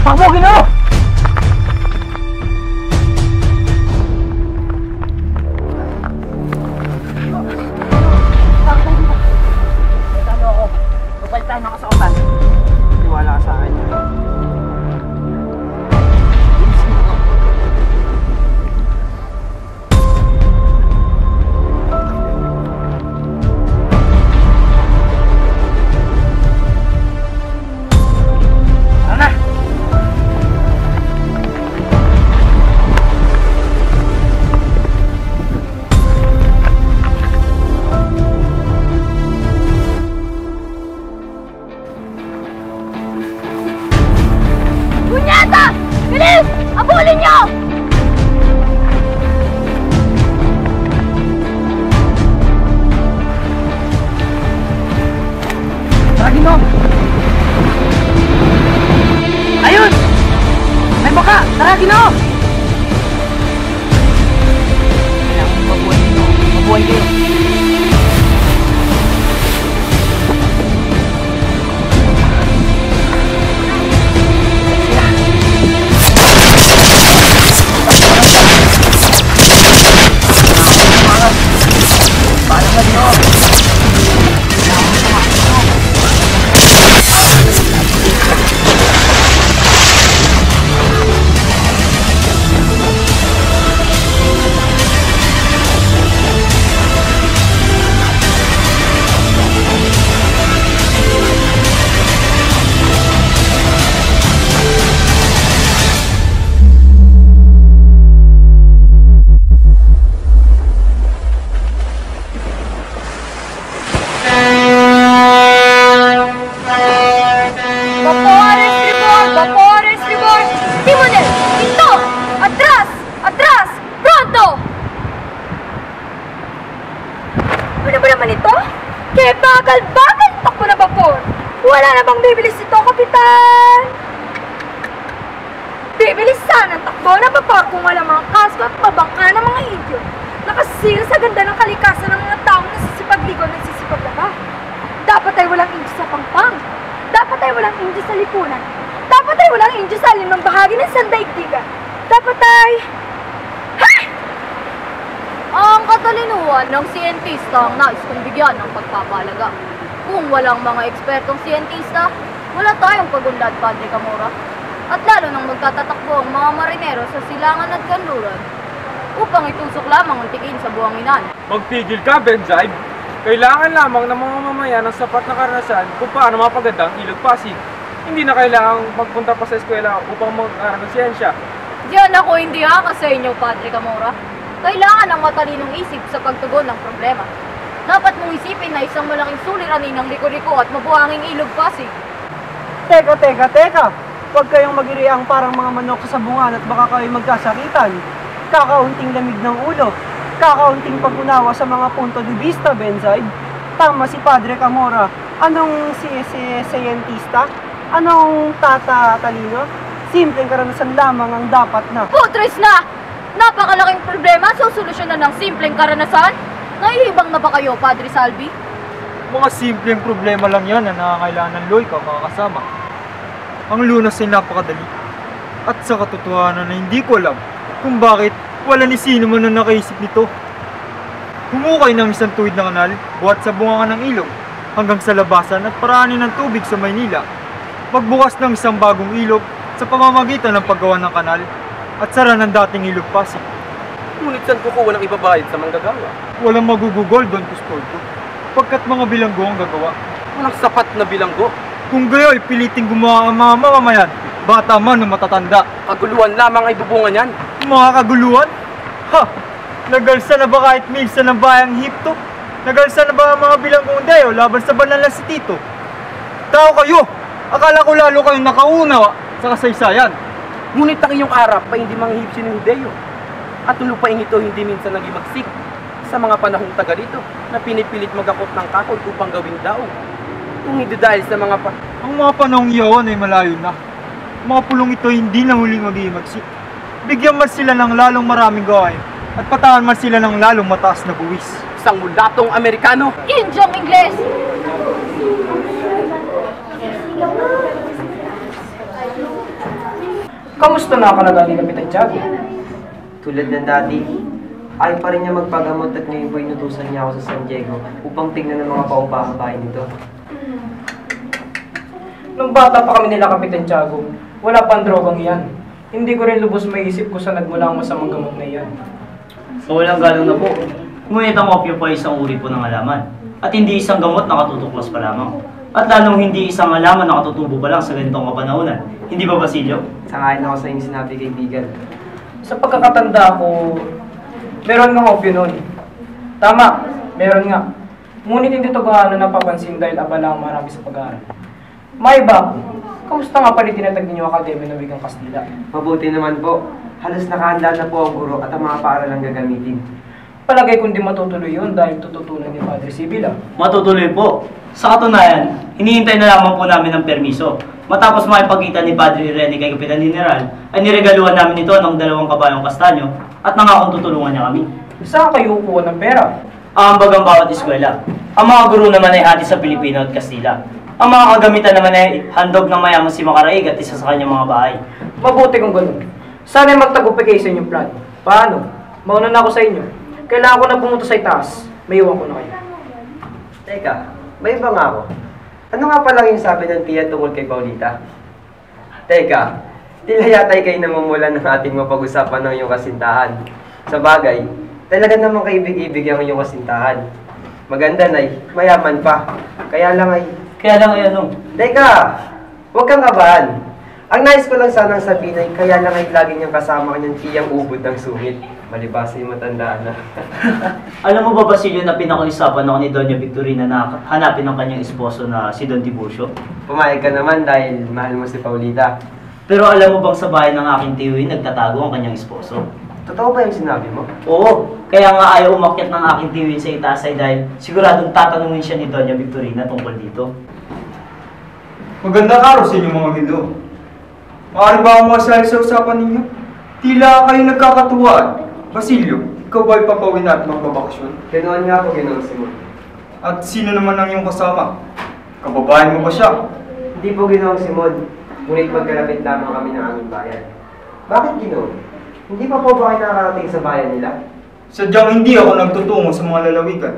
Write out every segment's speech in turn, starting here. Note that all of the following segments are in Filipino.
Takbo, Ginoo! Talo ako. Papalit tayo ng kasautan. Tiwala ka sa akin. Bilis! Abulin niyo! Tara, Ginoo! Ayun! May baka! Tara, Ginoo! Kailangan mabuhay nyo. Mabuhay kayo. Bagal-bagal takbo na vapor! Wala na bang bibilis ito, Kapitan? Bibilis sana takbo na vapor kung wala mga kasko at mabangka ng mga idyo. Nakasira sa ganda ng kalikasan ng mga taong nasisipagligo at nagsisipaglaba. Dapat ay walang indyo sa pangpang. Dapat ay walang indyo sa lipunan. Dapat ay walang indyo sa alinmang bahagi ng sandaigdigan. Dapat ay... Ang katalinuhan ng siyentista ang nais kong bigyan ng pagpapahalaga. Kung walang mga ekspertong siyentista, wala tayong pag-unlad, Padre Camorra. At lalo nang magtatatakbo ang mga marinero sa silangan at kanluran upang itusok lamang ang tikin sa buhanginan. Magpigil ka, Benzaid! Kailangan lamang ng mga mamaya ng sapat na karanasan kung paano mapaganda ang Ilog Pasig. Hindi na kailangang magpunta pa sa eskwela upang mag-aral ng siyensya. Diyan ako hindi haka sa inyo, Padre Camorra. Kailangan ng matalinong isip sa pagtugon ng problema. Dapat mong isipin na isang malaking suliranin ng liko-liko at mabuhanging Ilog Pasig. Teka! Huwag kayong mag-iriang parang mga manok sa sabungan at baka kayo magkasakitan. Kakaunting lamig ng ulo. Kakaunting pag-unawa sa mga punto de vista, Benzaid. Tama si Padre Camorra. Anong siyentista? Anong talino? Simpleng karanasan lamang ang dapat na. Putres na! Napakalaking problema, susolusyonan ng simpleng karanasan? Naihibang na ba kayo, Padre Salvi? Mga simpleng problema lang yan na nakakailangan ng Loika, mga kasama. Ang lunas ay napakadali. At sa katotohanan na hindi ko alam kung bakit wala ni sino man na nakaisip nito. Humukay ng isang tuwid na kanal, buhat sa bungangan ng ilog, hanggang sa labasan at paraanin ng tubig sa Maynila. Magbukas ng isang bagong ilog sa pamamagitan ng paggawa ng kanal at sara ng dating Ilog Pasig. Ngunit saan kukuha ng ibabayad sa manggagawa? Walang magugugol doon, Custodio, pagkat mga bilanggo ang gagawa. Walang sapat na bilanggo. Kung gayo'y piliting gumawa ang mga mamamayan, bata man o matatanda. Kaguluhan lamang ay bubungan yan. Mga kaguluhan? Ha! Nagalsa na ba kahit minsan ng bayang Hipto? Nagalsa na ba ang mga bilanggong Deo laban sa banal na si Tito? Tao kayo! Akala ko lalo kayong nakauna sa kasaysayan. Ngunit ang iyong arap ay hindi manghihip si Hideo. At ang lupain ito hindi minsan naging magsik sa mga panahong taga dito na pinipilit magakot ng kahoy upang gawing daog. Kung hindi dahil sa mga Ang mga panahong iyon ay malayo na. Mga pulong ito hindi na huling magiging magsik. Bigyan man sila ng lalong maraming gawain at patawan man sila ng lalong mataas na buwis. Isang mulatong Amerikano. Indyong Ingles! Kamusta na ang kalagayan ni Kapitan Tiago? Tulad ng dati, ayaw pa rin niya magpagamot at ngayon po inutusan niya ako sa San Diego upang tingnan ng mga paupahabay nito. Nung bata pa kami nila Kapitan Tiago, wala pang drogang iyan. Hindi ko rin lubos maisip kung saan nagmula ang masamang gamot na iyan. So walang galang na po. Ngunit ang opyo pa isang uri po ng halaman. At hindi isang gamot na katutuklas pa lamang. At lalong hindi isang halaman na katutubo pa lang sa ganitong kapanahonan. Hindi ba, Basilio? Sangayon ako sa inyong sinabi, kaibigan. Sa pagkakatanda ko, meron nga opyo nun. Tama, meron nga. Ngunit hindi ito gaano napapansin dahil abala ang marami sa pag-aaral. May iba ako. Kamusta nga pa rin tinatag ninyo Akademya ng Wikang Kastila? Mabuti naman po. Halos nakahanda na po ang guro at ang mga paaralang gagamitin. Palagay kung di matutuloy yun dahil tututunan ni Padre Sibila. Matutuloy po. Sa katunayan, hinihintay na lamang po namin ng permiso. Matapos makipagkita ni Padre Rene kay Kapitan General, ay niregaluhan namin ito ng 2 kabayong kastanyo at nangakong tutulungan niya kami. Saan kayo kukuha ng pera? Aambag ang bawat eskwela. Ang mga guro naman ay hati sa Pilipino at Kastila. Ang mga kagamitan naman ay handog ng mayaman si Macaraig at isa sa kanyang mga bahay. Mabuti kung ganun. Sana'y magtagumpay kayo sa inyong plan. Paano? Mauna na ako sa inyo. Kailangan ko na pumunta sa itaas. May iwan ko na kayo. Teka, may iba nga ako. Ano nga pala yung sabi ng tiya tungkol kay Paulita? Teka, tila yata'y kayo namumulan ng ating mapag-usapan ng iyong kasintahan. Sa bagay, talaga namang kaibig-ibig ang iyong kasintahan. Maganda na mayaman pa. Kaya lang ay... Ano? Teka, huwag kang kabahan. Ang nais ko lang sanang sabihin ay kaya lang ay lagi niyang kasama kanyang tiyang ubod ng sungit. Malibasa yung matandaan na. Alam mo ba, Basilio, na pinakausapan ako ni Doña Victorina na hanapin ang kanyang esposo na si Don Tiburcio? Pumayag ka naman dahil mahal mo si Paulita. Pero alam mo bang sa bahay ng aking tiyoy, nagtatago ang kanyang esposo? Totoo ba yung sinabi mo? Oo, kaya nga ayaw umakyat ng aking tiyoy sa itaas ay dahil siguradong tatanungin siya ni Doña Victorina tungkol dito. Magandang araw sa inyo mga gido. Maaari ba akong makasali sa usapan ninyo? Tila kayo nagkakatuwaan. Basilio, ikaw ba ay papawin na at magbabakasyon? Ganoon nga po, Ginoong Simon. At sino naman ang iyong kasama? Kababayan mo ba siya? Hindi po, Ginoong Simon. Ngunit magkalapit lamang kami ng aming bayan. Bakit, Ginoon? Hindi pa po ba kayo nakakarating sa bayan nila? Sadyang hindi ako nagtutungo sa mga lalawigan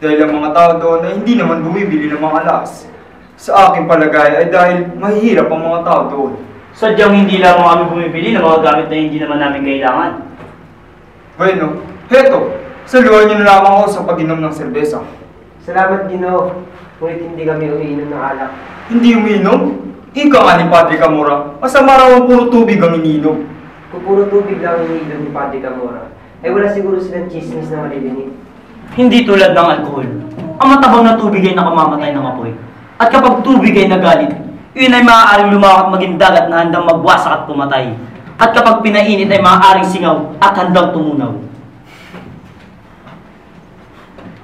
dahil ang mga tao doon ay hindi naman bumibili ng mga alas. Sa aking palagay ay dahil mahihirap ang mga tao doon. Sadyang hindi lamang kami bumibili ng mga gamit na hindi naman namin kailangan. Bueno, heto, saluhan niyo na lamang ako sa pag-inom ng serbesa. Salamat, Ginoo. Ngunit hindi kami umiinom ng alak. Hindi umiinom? Ika nga ni Padre Camora, masama raw ang puro tubig ang ininom. Kung puro tubig lang ang iniinom ni Padre Camora, ay wala siguro silang chismis na maririnig. Hindi tulad ng alkohol. Ang matabang na tubig ay nakamamatay ng apoy. At kapag tubig ay nagalit, yun ay maaaring lumakot maging dagat na handang magwasak at pumatay. At kapag pinainit ay maaaring singaw at handang tumunaw.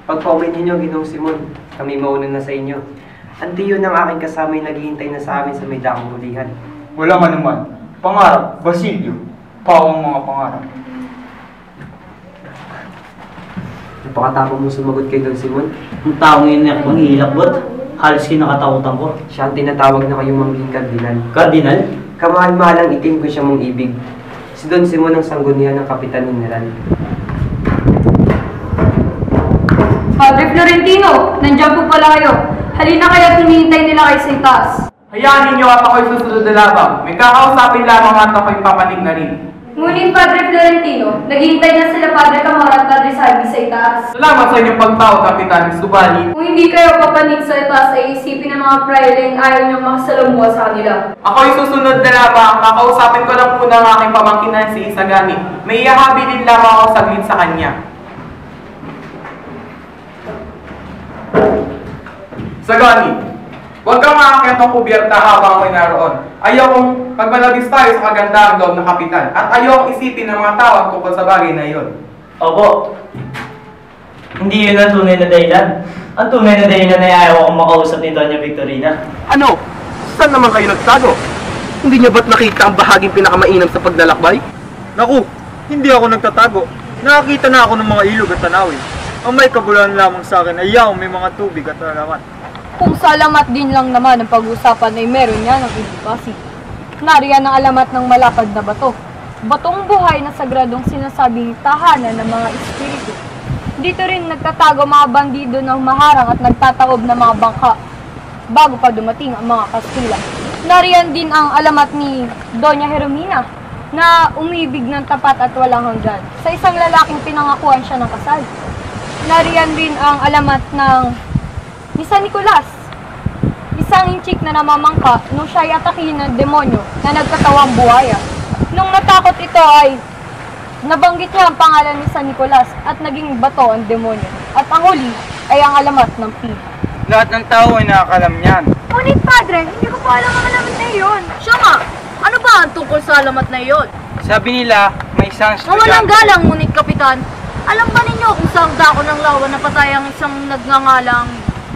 Pag-comment ninyo, Ginoong Simon, kami mauna na sa inyo. Ang tiyo ng aking kasama ay naghihintay na sa amin sa may dakong hulihan. Wala man naman. Pangarap, Basilio. Pawang mga pangarap. Napakatapang mo sumagot kay Don Simon. Ang taong yun ay manghihilakbot. Halos kinakatakutan ko. Siya ang tinatawag na kayong mangging kardinal. Kardinal? Kamahal-mahalang itim ko siya mong ibig. Si Don Simon ang sanggunian ng Kapitan General. Padre Florentino, nandiyan po pala kayo. Halina kayo, hinihintay nila kayo sa itaas. Hayaan ninyo at ako'y susunod na labang. May kakausapin lamang at ako'y papanig na rin. Ngunit Padre Florentino, naghihintay na sila Padre Camora at Padre Salvi sa itaas. Salamat sa inyong pagtao, Kapitan. Subalit, Kung hindi kayo papanig sa itaas ay isipin ng mga praeling ayaw niyong makasalamuha sa kanila. ako'y susunod na labang. Kakausapin ko lang po ng aking pamangkinan si Isagani. May ihahabilin lamang ako saglit sa kanya. Sagani, huwag kang aakyat ng kubyerta habang ako'y naroon. Ayaw kong pagmalabis tayo sa kagandaang loob ng kapitan. At ayaw kong isipin ng mga tao at tungkol sa bagay na iyon. Opo. Hindi yun ang tunay na dahilan. Ang tunay na dahilan ay ayaw akong makausap ni Doña Victorina. Ano? Saan naman kayo nagtago? Hindi niyo ba't nakita ang bahaging pinakamainam sa paglalakbay? Naku, hindi ako nagtatago. Nakakita na ako ng mga ilog at tanawin. Ang may kabuluhan lamang sa akin ay yaong may mga tubig at alaman. Kung salamat din lang naman ang pag-usapan ay meron niya ng ibig. Nariyan ang alamat ng malapad na bato. Batong buhay na sagradong sinasabing tahanan ng mga espiritu. Dito rin nagtatago mga bandido na humaharang at nagtataob ng mga bangka bago pa dumating ang mga Kastila. Nariyan din ang alamat ni Doña Jeromina na umibig ng tapat at walang hanggan. Sa isang lalaking pinangakuan siya ng kasal. Nariyan din ang alamat ni San Nicolas, isang inchik na namamangka nung siya'y atakihin ng demonyo na nagkatawang buhaya. Nung natakot ito ay nabanggit niya ang pangalan ni San Nicolas at naging bato ang demonyo. At ang huli ay ang alamat ng piha. Lahat ng tao ay nakakalam niyan. Ngunit padre, hindi ko pa alam ang alamat na iyon. Siya nga, ano ba ang tungkol sa alamat na iyon? Sabi nila, may isang Mawalang galang, ngunit kapitan, alam ba ninyo kung saan dako ng lawa napatay ang isang nagngangalang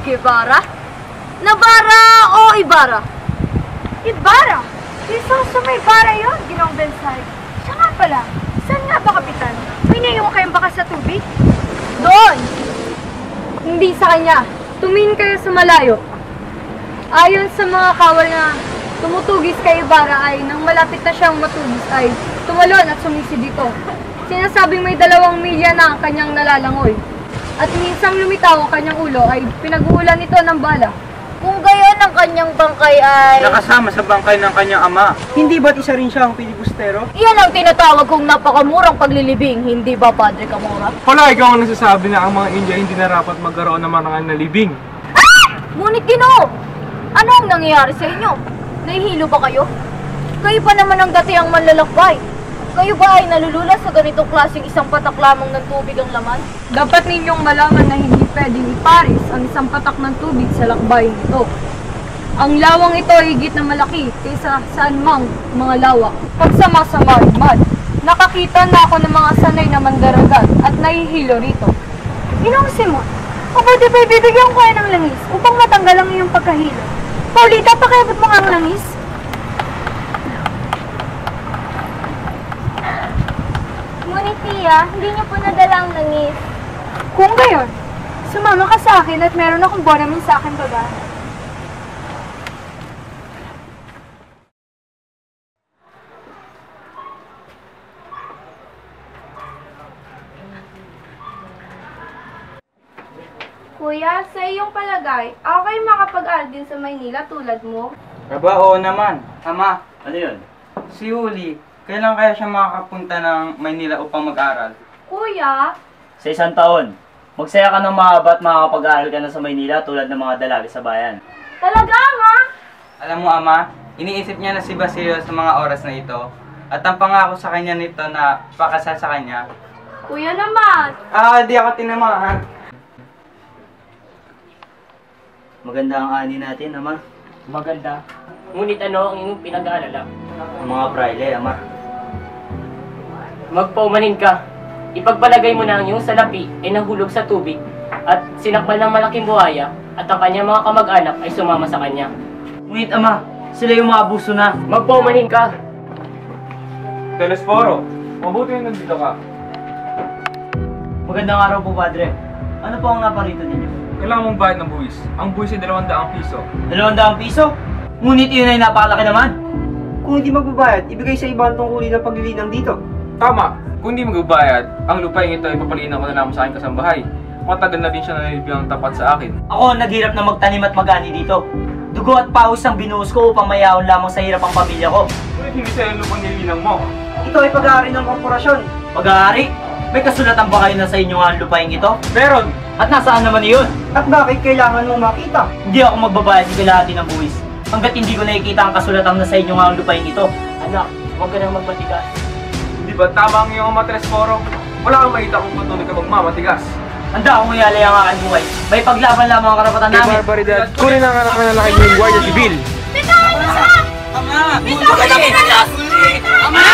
Guevara? Nabara o Ibarra? Ibarra! Sa may bara yun, Ginoong Bensay. Siya nga pala, saan nga ba kapitan? May naiwan kayong baka sa tubig? Doon! Hindi sa kanya. Tumingin kayo sa malayo. Ayon sa mga kawal na tumutugis kay Ibarra ay nang malapit na siyang matugis ay tumalon at sumisi dito. Sinasabing may 2 milya na ang kanyang nalalangoy. At minsang lumitaw ang kanyang ulo ay pinag-uulan ito ng bala. Kung gayon ang kanyang bangkay ay... nakasama sa bangkay ng kanyang ama. Hindi ba't isa rin siya ang pilibustero? Iyan ang tinatawag kong napakamurang paglilibing, hindi ba, Padre Camora? Wala ikaw ang nasasabi na ang mga India hindi na rapat magkaroon ng marangal na libing. Ngunit Ginoo, ano ang nangyayari sa inyo? Nahihilo ba kayo? Kayo pa naman ang dati ang manlalakbay. Kayo ba ay nalulula sa ganitong klaseng isang patak lamang ng tubig ang laman? Dapat ninyong malaman na hindi pwedeng iparis ang isang patak ng tubig sa lakbayin ito. Ang lawang ito ay higit na malaki kaysa saan mang mga lawak. Pagsama-sama ay mad. Nakakita na ako ng mga sanay na mandaragat at nahihilo rito. Ginoong Simon, mabuti pa ibibigyan ko kayo ng langis upang matanggal ang iyong pagkahilo. Paulita, pakiabot mo nga ang langis. Ngunit tiya, hindi niyo po nadala ang langis. Kung gayon, sumama ka sa akin at meron akong bonamin sa akin baba. Kuya, sa iyong palagay, ako kayo makapag-aral din sa Maynila tulad mo? Aba, oo naman. Ama, Ano yun? si Uli, kailan kaya siya makakapunta ng Maynila upang mag-aral? Kuya, Sa isang taon, magsaya ka ng mahaba at makakapag-aaral ka na sa Maynila tulad ng mga dalaga sa bayan. talaga nga? Alam mo, Ama, iniisip niya na si Basilio sa mga oras na ito at ang pangako sa kanya nito na pakasal sa kanya. Kuya naman. Di ako tinamaan. Maganda ang ani natin, Ama. Maganda. Ngunit ano ang inyong pinag-aalala? Ang mga praile, Ama. Magpaumanin ka. Ipagpalagay mo na ang iyong salapi ay nahulog sa tubig at sinakmal ng malaking buhaya at ang kanyang mga kamag-anak ay sumama sa kanya. Ngunit, Ama, sila yung mga abuso na. Magpaumanin ka. Telesforo, mabuti na nandito ka. Magandang araw po, Padre. Ano po ang naparito ninyo? Kailangan mong bayad ng buwis. Ang buwis ay 200 piso. 200 piso? Ngunit yun ay napakalaki naman. Kung hindi magbabayad, ibigay sa iba ang tungkulin ng paglilinang dito. Tama. Kung hindi magbabayad, ang lupaing ito ay papalinan ko na lang sa aking kasambahay. Matagal na din siya nanilibing tapat sa akin. Ako ang naghirap na magtanim at mag-ani dito. Dugo at pawis ang binuhos ko upang mayaon lamang sa hirap ang pamilya ko. Ngunit hindi sa lupang nilinang mo. Ito ay pag-aari ng korporasyon. Pag-aari? May kasulatan ba kayo na sa inyo ang lupaing ito? Meron! At nasaan naman iyon? At bakit kailangan mong makita? Hindi ako magbabayad ng kalahati ng buwis hanggat hindi ko nakikita ang kasulatan na sa inyo ang lupaing ito. Anak, huwag ka nang magmatigas. Di ba tama ang iyong ama Telesforo? Wala kang makita kung patuloy ka magmamatigas. Handa akong iyalay ang aking buhay. May paglaban lamang ang karapatan namin. barbaridad, kunin ang anak na laking yung Guardia Civil. Ama! Ama!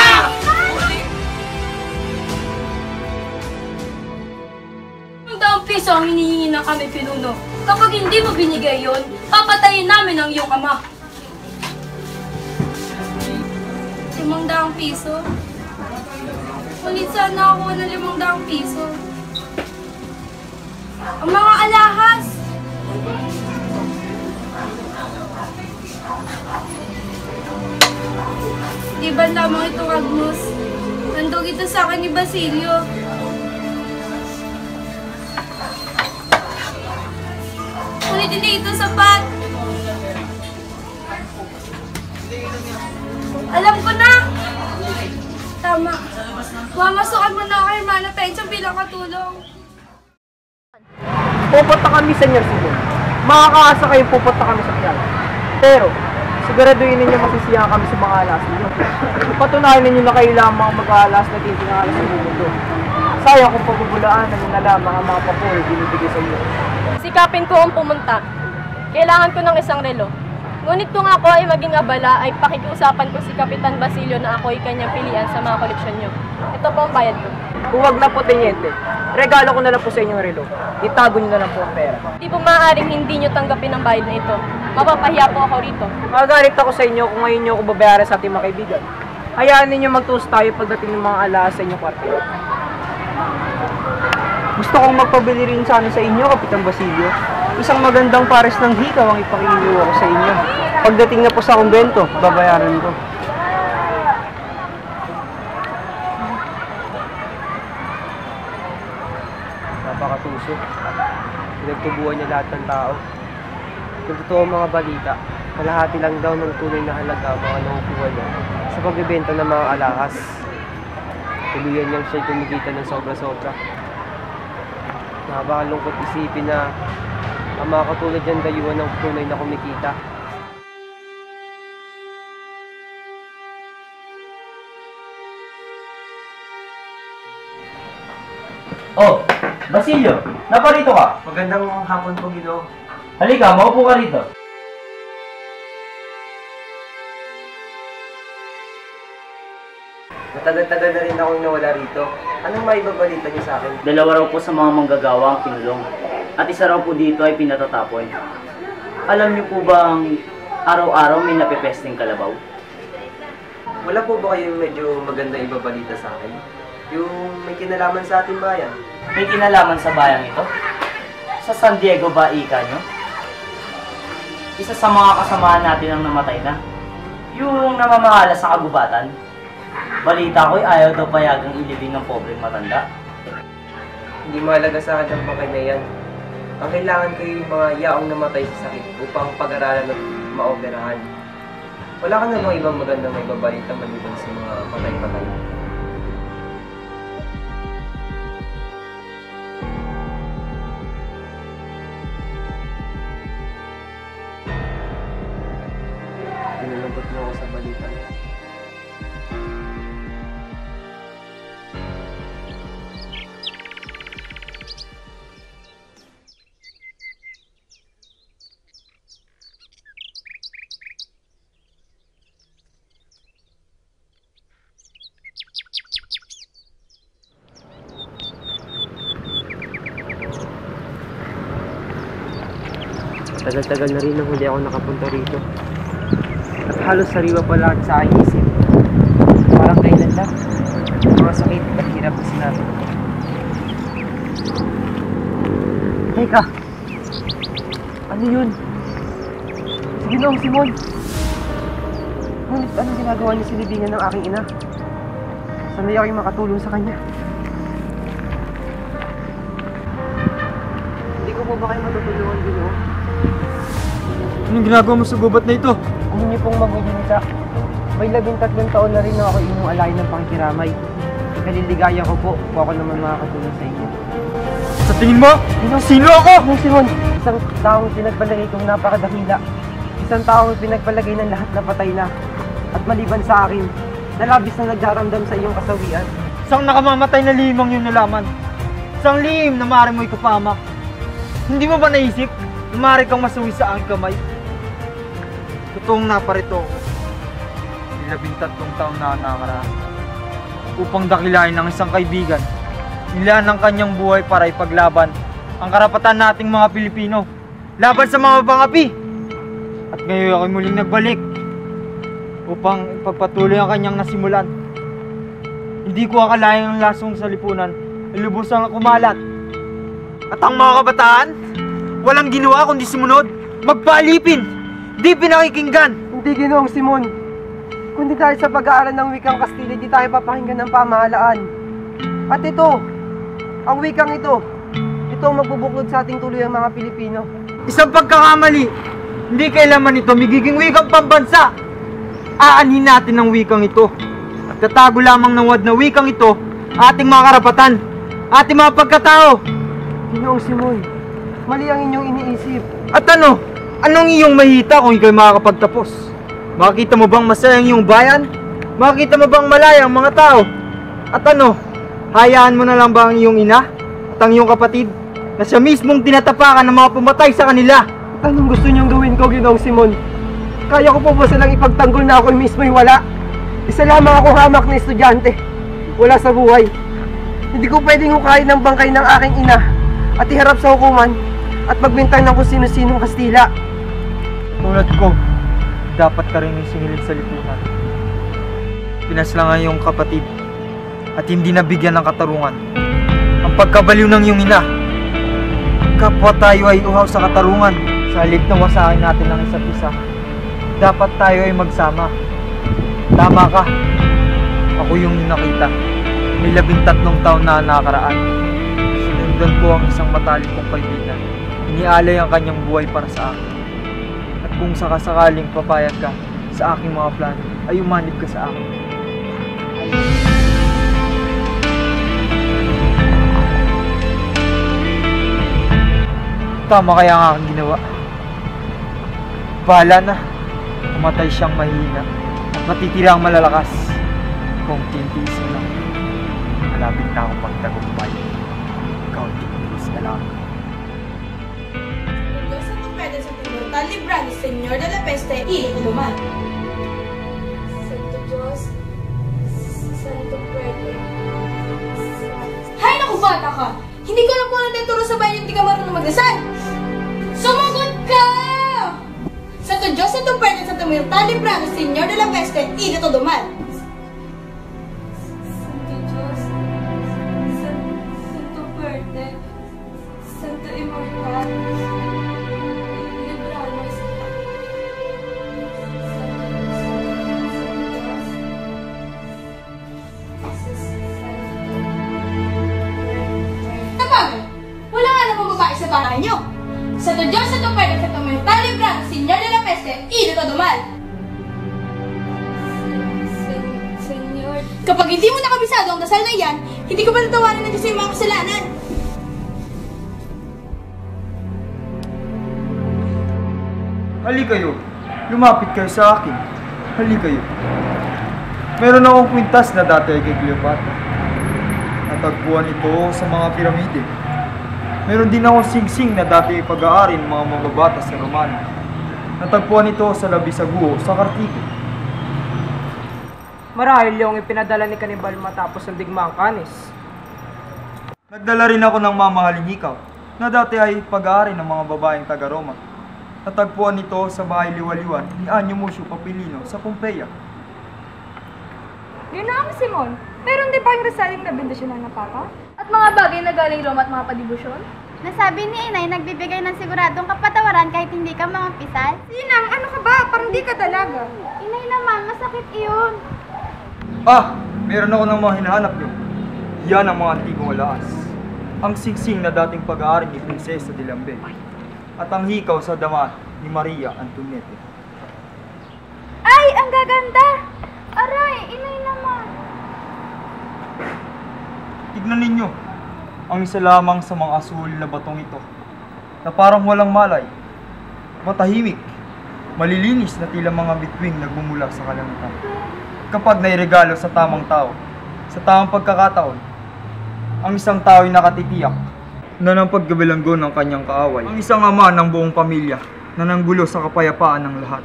Ang piso ang hinihingi ng kami pinuno. Kapag hindi mo binigay yon, papatayin namin ang iyong ama. 500 piso? Ulit sana ako ng 500 piso. Ang mga alahas! Di ba lamang itong Agnos? Handog ito sa akin ni Basilio. Ngunit hindi ito sapat. Alam ko na! Tama. Mamasukan mo na ako, Hermana Pencho bilang katulong. Pupunta kami, Senyor Simon. Makakaasa kayo pupunta kami sa piyan. Pero, siguraduhin ninyo masisiyahan kami sa mga alas ninyo. Patunayan ninyo na kayo lamang mag-aalas na titingalas sa mundo. Sayang kung pagbubulaan na nyo na lamang ang mga papuri binibigay sa iyo. Sikapin ko ang pumunta. Kailangan ko ng isang relo. Ngunit kung ako ay maging abala, ay pakikiusapan ko si Kapitan Basilio na ako ay kanyang pilian sa mga koleksyon nyo. Ito po ang bayad ko. Huwag na po, Tenyente. Regalo ko na lang po sa inyong relo. Itago nyo na lang po ang pera. Hindi po maaaring hindi nyo tanggapin ang bayad na ito. Mapapahiya po ako rito. Magagalit ako sa inyo kung ngayon nyo ako babayaran sa ating mga kaibigan. Hayaan ninyo magtuos tayo pagdating ng mga alas sa inyong kwarto. Gusto kong magpabili rin sana sa inyo, Kapitan Basilio. Isang magandang pares ng hikaw ang ipakiniwa ko sa inyo. Pagdating na po sa kumbento, babayaran ko. Napakatuso. Pinagtubuhan niya lahat ng tao. Kung totoo ang mga balita, kalahati lang daw ng tunay na halaga ang mga nakukuha niya sa pagbibenta ng mga alahas. Tuluyan niyang siya'y kumikita ng sobra-sobra. Nakakalungkot isipin na ang mga katulad yan dayuhan ng tunay na kumikita. Oh, Basilio, naparito ka. Magandang hapon po, Ginoo. Halika, maupo ka rito. Matagal-tagal na rin akong nawala rito. Anong maibabalita niyo sa akin? Dalawa raw po sa mga manggagawa ang kinulong. At isa raw po dito ay pinatatapon. Alam niyo po ba ang araw-araw may napepesting kalabaw? Wala po ba kayong medyo maganda ibabalita sa akin? Yung may kinalaman sa ating bayan? May kinalaman sa bayang ito? Sa San Diego ba ika nyo? Isa sa mga kasamahan natin ang namatay na. Yung namamahala sa kagubatan. Balita ko'y ayaw daw payagang ilibing ng pobreng matanda. Hindi mahalaga sa akin ang pakay na yan. Ang kailangan ko yung mga yaong namatay sa sakit upang pag-aralan at maoperahan. Wala ka na bang ibang magandang may babalita maliban sa mga patay-patay? Pinalambot mo ako sa balita. Tagal-tagal na rin nang hindi ako nakapunta rito. At halos sariwa pa lahat sa aking isip. Parang kailan lang. Mga sakit at hirap na sinabi. Teka! Ano yun? Sige lang, Simon! Ngunit anong ginagawa niya silibingan ng aking ina? Sanay ako'y makatulong sa kanya. Hindi ko po ba kayo matutulungan, Ginoo? Anong ginagawa mo sa gubat na ito? Ano niyo pong magbibinta? May 13 taon na rin na ako inyong alay ng pangkiramay. Ikaliligaya ko po kung ako naman makakatulong sa inyo. Sa tingin mo? Sino ako? Ano, Simon? Isang taong pinagpalagay kong napakadakila. Isang taong pinagpalagay ng lahat na patay na. At maliban sa akin, nalabis na nagdaramdam sa iyong kasawian. Isang nakamamatay na limang yung nalaman. Isang lihim na maaari mo'y kapamak. Hindi mo ba naisip na maaari kang masuwi sa aking kamay? Totoong naparito ako. 13 taong na nakaraan. Upang dakilain ng isang kaibigan. Nilaan ng kanyang buhay para ipaglaban ang karapatan nating mga Pilipino. Laban sa mga pangapi. At ngayon ako'y muling nagbalik upang ipagpatuloy ang kanyang nasimulan. Hindi ko akalaing ang lasong sa lipunan ay lubusang kumalat. At ang mga kabataan, walang ginawa kundi sumunod, magpaalipin, di pinakikinggan. Hindi, Ginoong Simon. Kundi dahil sa pag-aaral ng wikang Kastila, di tayo papakinggan ng pamahalaan. At ito, ang wikang ito ang magbubuklod sa ating tuluyang mga Pilipino. Isang pagkakamali, hindi kailanman ito magiging wikang pambansa. Aanhin natin ang wikang ito. At tatago lamang ng wad na wikang ito ating mga karapatan, ating mga pagkatao. Ginoong Simoy, mali ang inyong iniisip. At ano? Anong iyong mahita kung ikaw'y makakapagtapos? Makikita mo bang masaya ang iyong bayan? Makikita mo bang malaya ang mga tao? At ano? Hayaan mo na lang ba ang iyong ina at ang iyong kapatid na siya mismong tinatapakan ng mga pumatay sa kanila? At anong gusto niyong gawin ko, Ginoong Simon? Kaya ko po ba silang ipagtanggol na ako mismo'y wala? Isa lamang ako hamak na estudyante. Wala sa buhay. Hindi ko pwedeng hukayin ng bangkay ng aking ina at iharap sa hukuman at magbintang ng kung sino-sinong Kastila. Tulad ko, dapat ka rin singilin sa lipunan. Pinaslangan iyong kapatid at hindi nabigyan ng katarungan. Ang pagkabaliw ng iyong ina. Kapwa tayo ay uhaw sa katarungan. Sa halip na wasakin natin ang isa't isa, dapat tayo ay magsama. Tama ka. Ako yung nakita. May 13 taon na nakaraan. Sinundan ko ang isang matalik kong kaibigan. Inialay ang kanyang buhay para sa akin. At kung sakasakaling papayag ka sa aking mga plano, ay umanib ka sa akin. Tama kaya ang aking ginawa. Bahala na. Pumatay siyang mahina at matitira ang malalakas. Kung tintiisin lang, malapit na akong magtagumpay. Kaunting tiis na lang. Diyos at pwede sa Timota, libra ni Senyor de la Peste, iluman. Santo Diyos, Santo Pwede. Hay naku, bata ka! Hindi ko lang po natuturo sa bayan yung di ka marunong magdasal. Sumagot ka! Santo Diyos at pwede sa Timota, libra ni Senyor de la Peste, iluman. Santo Diyos, Santo Pwede, Santo Immortal, libranos. Tabagal! Wala nga namang babae sa bahay niyo. Santo Diyos at pwede sa Timota, libranos, Senyor de la Peste, iluman. Senyor, kapag hindi mo nakabisado ang dasal na iyan, hindi ko patatawarin ng Diyos sa mga kasalanan. Hali kayo. Lumapit kayo sa akin. Hali kayo. Meron akong kwintas na dati ay kay Cleopatra. Natagpuan ito sa mga piramide. Meron din akong singsing na dati ay pag-aari ng mga mababatas sa Romano. Natagpuan ito sa Labisaguo sa Cartigo. Marahil yung ipinadala ni Kanibal matapos ang digmaang Canis. Nagdala rin ako ng mamahaling hikaw na dati ay pag-aari ng mga babaeng taga-Roma. Natagpuan nito sa bahay liwaliwan ni Anyo Musio Papilino sa Pompeia. Ginoong Simon, meron din ba yung resaling na bendasyonan ng Papa? At mga bagay na galing Roma at mga padibusyon? Nasabi ni Inay, nagbibigay ng siguradong kapatawaran kahit hindi ka mamampisal? Sinang, ano ka ba? Parang di ka talaga. Inay naman, masakit iyon. Ah! Meron ako ng mga hinahanap niyo. Yan ang mga antigong alaas. Ang singsing na dating pag-aari ni Prinsesa de Lambe. At ang hikaw sa dama ni Maria Antonieta. Ay, ang gaganda! Aray, Inay naman. Tignan ninyo, ang isa lamang sa mga asul na batong ito, na parang walang malay, matahimik, malilinis na tila mga bituing nagmumula sa kalangitan. Kapag nairegalo sa tamang tao, sa tamang pagkakataon, ang isang tao ay nakatitiyak na ng paggabilanggo ng kanyang kaaway. Ang isang ama ng buong pamilya na nanggulo sa kapayapaan ng lahat.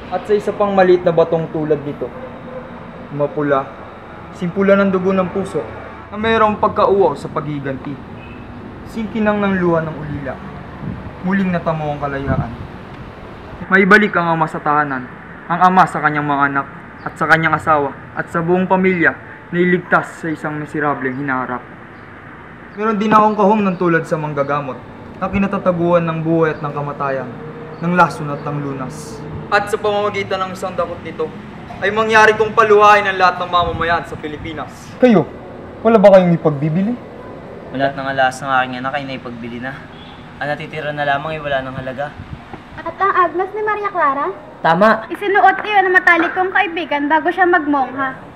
At sa isa pang maliit na batong tulad nito, mapula, simpula ng dugo ng puso, na mayroong pagkauaw sa paghiganti. Singkinang ng luha ng ulila, muling natamo ang kalayaan. Maibalik ang ama sa tahanan, ang ama sa kanyang mga anak, at sa kanyang asawa, at sa buong pamilya na iligtas sa isang miserableng hinaharap. Meron din akong kahong ng tulad sa manggagamot, na kinatataguan ng buhay at ng kamatayan, ng lason at ng lunas. At sa pamamagitan ng isang dakot nito, ay mangyari kong paluhain ang lahat ng mamamayan sa Pilipinas. Kayo, wala ba kayong ipagbibili? Lahat ng alas ng aking anak ay naipagbili na. Ang natitira na lamang ay wala ng halaga. At ang agnos ni Maria Clara? Tama! Isinuot iyon ng matalik kong kaibigan bago siya magmongha.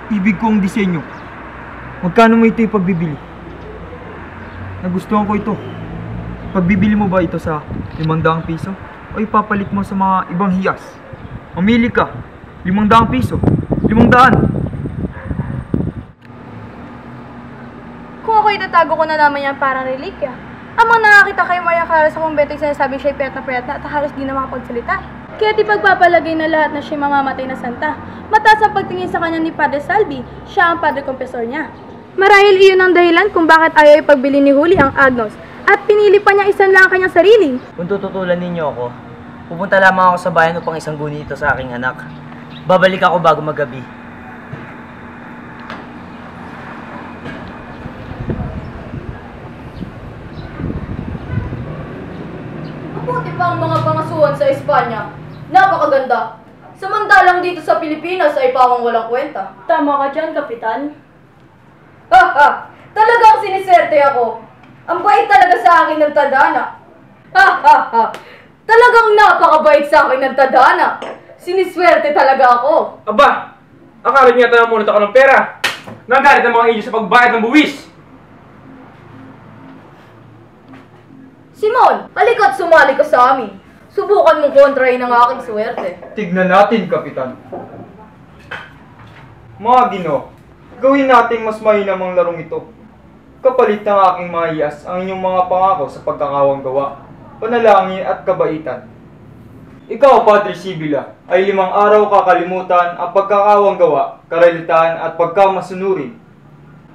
Ibig kong disenyo. Magkano mo ito ipagbibili? Nagustuhan ko ito. Pagbibili mo ba ito sa 500 piso? O ipapalit mo sa mga ibang hiyas? Mamili ka. 500 piso. 500. Kung ako itatago ko na naman yan parang relikya. Amang nakakita kay Maria Clara sa kumbento yung sinasabing siya'y payat na at halos di na makapagsalita. Kaya't ipagpapalagay na lahat na siya'y mamamatay na santa. Mataas ang pagtingin sa kanya ni Padre Salvi, siya ang Padre Confessor niya. Marahil iyon ang dahilan kung bakit ayaw ipagbili ni Huli ang agnos at pinili pa niya isan lang ang kanyang sarili. Kung tututulan ninyo ako, pupunta lamang ako sa bayan upang isang guni ito sa aking anak. Babalik ako bago magabi. Mabuti pa ang mga pangasuhan sa Espanya. Napakaganda. Samantalang dito sa Pilipinas ay pawang walang kwenta. Tama ka dyan, Kapitan. Ha! Talagang siniserte ako. Ang bait talaga sa akin ng tadhana. Ha! Talagang napakabait sa akin ng tadhana. Siniswerte talaga ako. Aba! Akala niyo yata namunot ako ng pera. Nagalit ang mga inyo sa pagbayad ng buwis. Simon, halika't sumali ka sa amin. Subukan mong kontrahin ang aking swerte. Tignan natin, Kapitan. Mga Ginoo, gawin nating mas mainam ang larong ito. Kapalit ng aking mga hiyas ang inyong mga pangako sa pagkakawang gawa, panalangin at kabaitan. Ikaw, Padre Sibila, ay 5 araw kakalimutan ang pagkakawang gawa, karalitan at pagkamasunurin.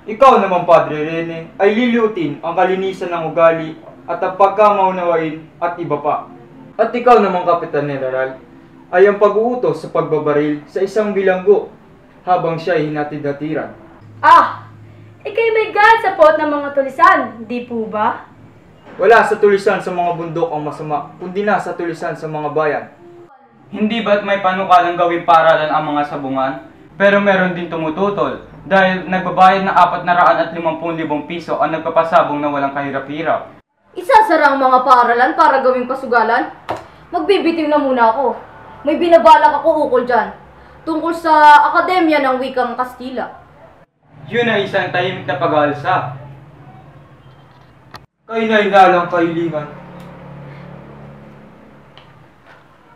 Ikaw naman, Padre Rene, ay liliutin ang kalinisan ng ugali at ang pagkamaunawain at iba pa. At ikaw naman, Kapitan General, ay ang pag-uutos sa pagbabaril sa isang bilanggo habang siya ay hinatid-hatiran. Ika'y may gal sa pot ng mga tulisan, di po ba? Wala sa tulisan sa mga bundok ang masama, kundi na sa tulisan sa mga bayan. Hindi ba't may panukalang gawing paralan ang mga sabungan? Pero meron din tumututol dahil nagbabayad ng 450,000 piso ang nagpapasabong na walang kahirap-hirap. Isasara ang mga paaralan para gawing pasugalan? Magbibitiw na muna ako. May binabalak ako ukol dyan. Tungkol sa Akademya ng Wikang Kastila. Yun ay isang tahimik na pag-aalsa. Kainay-nalang kahilingan.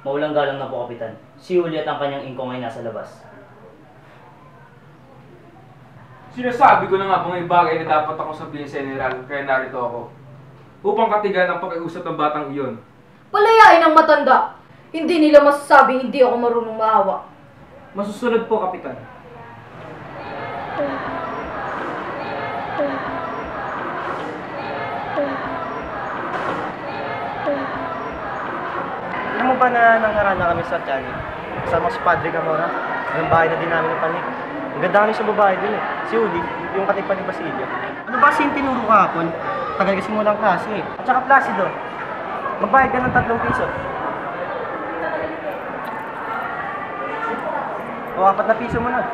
Maulang galang na po, Kapitan. Si Juliet ang kanyang ingkong ay nasa labas. Sinasabi ko na nga kung may bagay na dapat ako sabihin sa General, kaya narito ako. Upang katigan ang pag-iusap ng batang iyon. Palayain ang matanda. Hindi nila masasabing hindi ako marunong maawa. Masusunod po, Kapitan. Alam mo ba na nangharana kami sa Tiagi? Kasama si Padre Gamora. Ang bahay na din namin ng panik. Ang ganda kami sa babae dun eh. Si Uli, yung katipan ni Basilio. Ano ba kasi yung tinuro kahapon? Tagal kasi muna ang klase eh. At saka Placido, magbayad ka ng 3 piso. O 4 na piso mo na.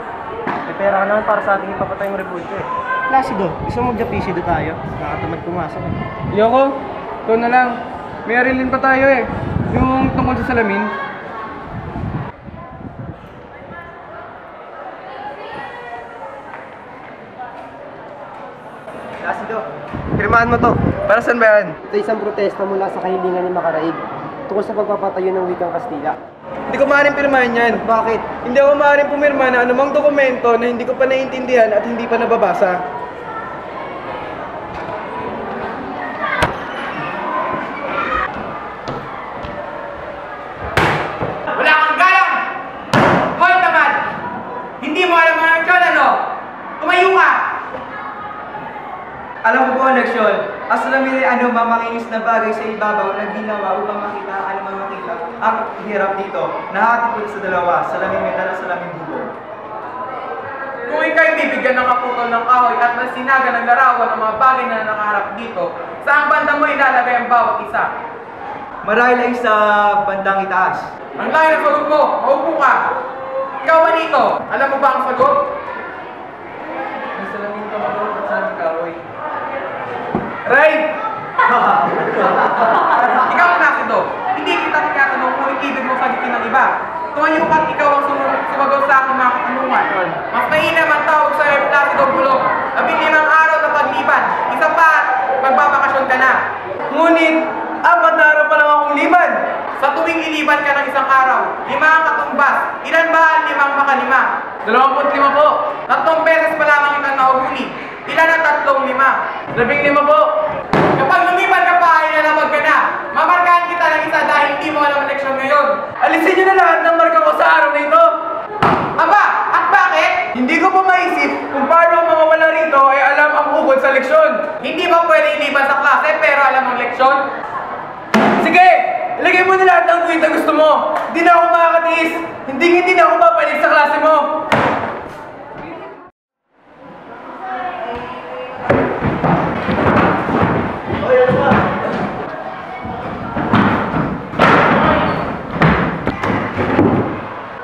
May pera ka naman para sa ating ipapatay yung rebulto eh. Placido, gusto mo magja-Placido tayo? Nakatamad pumasok eh. Yoko, ito na lang. May arilin pa tayo eh. Yung tungkol sa salamin. Placido, pirmahan mo to. Para saan ba yan? Ito isang protesta mula sa kahilingan ni Macaraig tungkol sa pagpapatayo ng wikang Kastila. Hindi ko maaaring pirmahan yan. Bakit? Hindi ako maaaring pumirma na anumang dokumento na hindi ko pa naiintindihan at hindi pa nababasa. Wala kang galang! Hoy, tamad! Hindi mo alam mga aksyon, ano? Tumayo ka! Alam ko po, leksyon, ang salamin ay mamakinis na bagay sa ibabaw na ginawa upang makita ang anumang makita. Ang hirap dito, nahati po sa dalawa, salamin metal at salamin bubong. Kung ikaw'y bibigyan ng kaputol ng kahoy at masinaga ng larawan ng mga bagay na nakaharap dito, saan banda mo ilalagay ang bawat isa? Marahil ay sa bandang itaas. Ang layo ng sagot mo, maupo ka. Ikaw, Juanito, alam mo ba ang sagot? Ang salamin ka magulong at saan kahoy. Ray! Ikaw ang nasido. Hindi kita nagkatanong kung ibig mo sagutin ng iba. Tumayo ka't ikaw ang sumagot sa aking mga katanungan. Mas mainam ang tawag sa Placido Bulong. 15 araw na pagliban. Isa pa at magbabakasyon ka na. Ngunit, 4 na araw pa lang akong liban. Sa tuwing iliban ka ng isang araw, 5 ang katumbas. Ilan ba ang 5 makalima? 25 po. 3 beses pa lamang kitang nahuhuli. Ilan ang 3 5? 15 po. Kapag lumiban ka pa ay nalamag ka na. Mamarkahan kita ng isa dahil hindi mo alam ang leksyon ngayon. Alisin niyo na lahat ng marka ko sa araw na ito. Aba, at bakit? Hindi ko pa maisip kung paano ang mga wala rito ay alam ang ukol sa leksyon. Hindi ba pwede iliban sa klase pero alam ang leksyon? Sige, ilagay mo na lahat ng tweet na gusto mo. Hindi na ako makakatiis. Hindi na ako papalit sa klase mo.